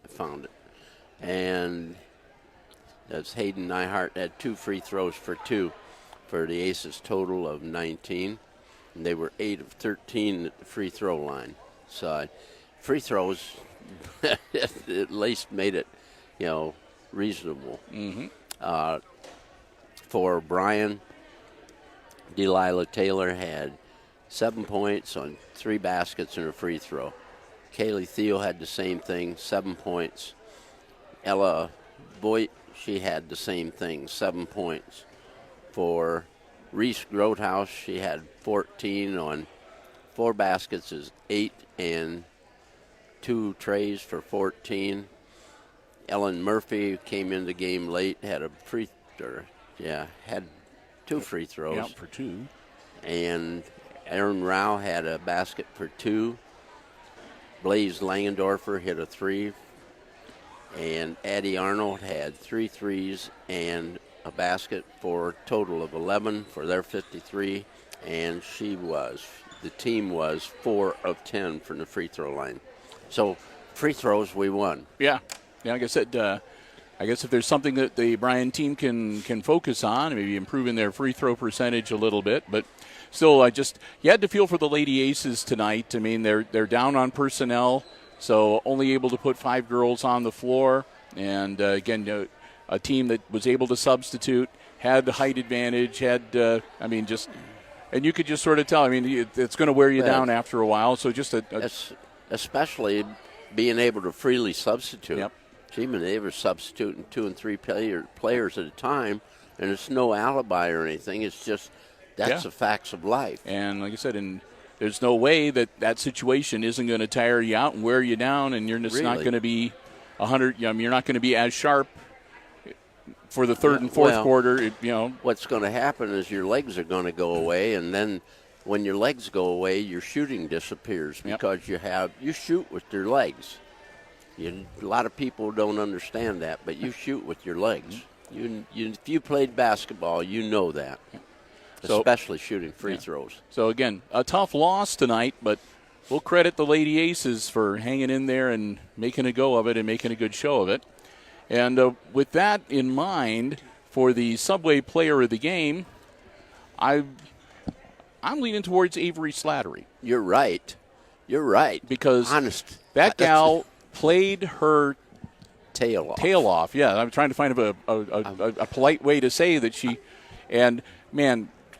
I found it. And that's Hayden Neihart had 2 free throws for 2 for the Aces total of 19. And they were 8 of 13 at the free throw line. So free throws at least made it, reasonable. For Bryan, Delilah Taylor had 7 points on 3 baskets and a free throw. Kaylee Thiel had the same thing, 7 points. Ella Boyd, she had the same thing, 7 points. For Reese Grotehouse, she had 14 on 4 baskets, is 8 and 2 trays for 14. Ellen Murphy came in the game late, had had 2 free throws. Yeah, for 2. And Aaron Rao had a basket for 2. Blaze Langendorfer hit a 3. And Addie Arnold had 3 threes and a basket for a total of 11 for their 53. And the team was 4 of 10 from the free throw line. So free throws, we won. Yeah, like I said, I guess if there's something that the Bryan team can focus on, maybe improving their free throw percentage a little bit, but still, you had to feel for the Lady Aces tonight. I mean, they're down on personnel, so only able to put 5 girls on the floor, and again, a team that was able to substitute, had the height advantage, and you could just sort of tell. I mean, it's going to wear you down after a while. So just especially being able to freely substitute. Yep. Team and they were substituting 2 and 3 players at a time, and it's no alibi or anything. It's just that's the facts of life. And like I said, there's no way that situation isn't going to tire you out and wear you down, and you're just not going to be 100. You're not going to be as sharp for the third and fourth quarter. What's going to happen is your legs are going to go away, and then when your legs go away, your shooting disappears because you shoot with your legs. A lot of people don't understand that, but you shoot with your legs. If you played basketball, you know that, especially shooting free throws. So, again, a tough loss tonight, but we'll credit the Lady Aces for hanging in there and making a go of it and making a good show of it. And with that in mind, for the Subway Player of the Game, I'm leaning towards Avery Slattery. You're right. Because that gal played her tail off. Yeah, I'm trying to find a polite way to say that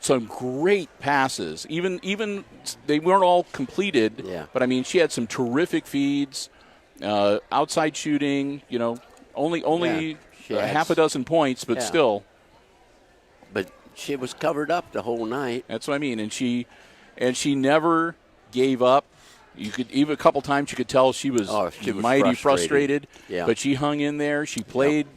some great passes. Even they weren't all completed. Yeah. But I mean, she had some terrific feeds, outside shooting. Only half a dozen points, but still. But she was covered up the whole night. That's what I mean, and she never gave up. You could even a couple times you could tell she was mighty frustrated. Yeah. But she hung in there. She played.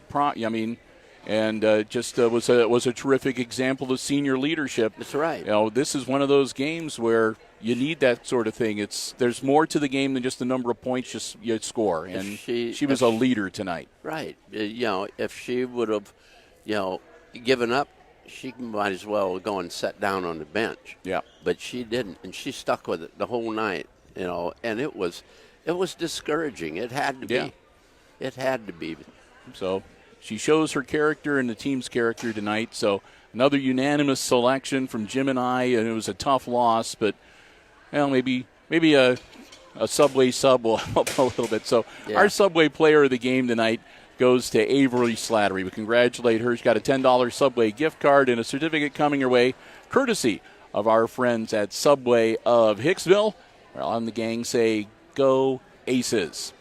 And was a terrific example of senior leadership. That's right. This is one of those games where you need that sort of thing. There's more to the game than just the number of points you score, and she was a leader tonight. Right. If she would have, given up, she might as well go and sit down on the bench. Yeah. But she didn't, and she stuck with it the whole night. And it was discouraging. It had to be. Yeah. It had to be. So she shows her character and the team's character tonight. So another unanimous selection from Jim and I, and it was a tough loss, but maybe a Subway sub will help a little bit. So our Subway Player of the Game tonight goes to Avery Slattery. We congratulate her. She's got a $10 Subway gift card and a certificate coming her way, courtesy of our friends at Subway of Hicksville. Well, on the gang say, go Aces.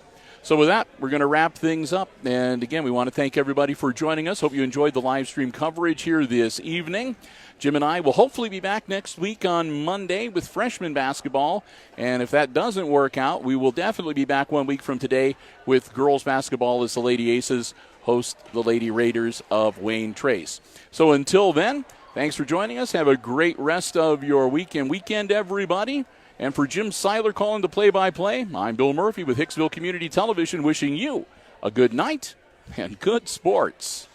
So with that, we're going to wrap things up. And again, we want to thank everybody for joining us. Hope you enjoyed the live stream coverage here this evening. Jim and I will hopefully be back next week on Monday with freshman basketball. And if that doesn't work out, we will definitely be back 1 week from today with girls basketball as the Lady Aces host the Lady Raiders of Wayne Trace. So until then, thanks for joining us. Have a great rest of your weekend, everybody. And for Jim Seiler calling the play-by-play, I'm Bill Murphy with Hicksville Community Television wishing you a good night and good sports.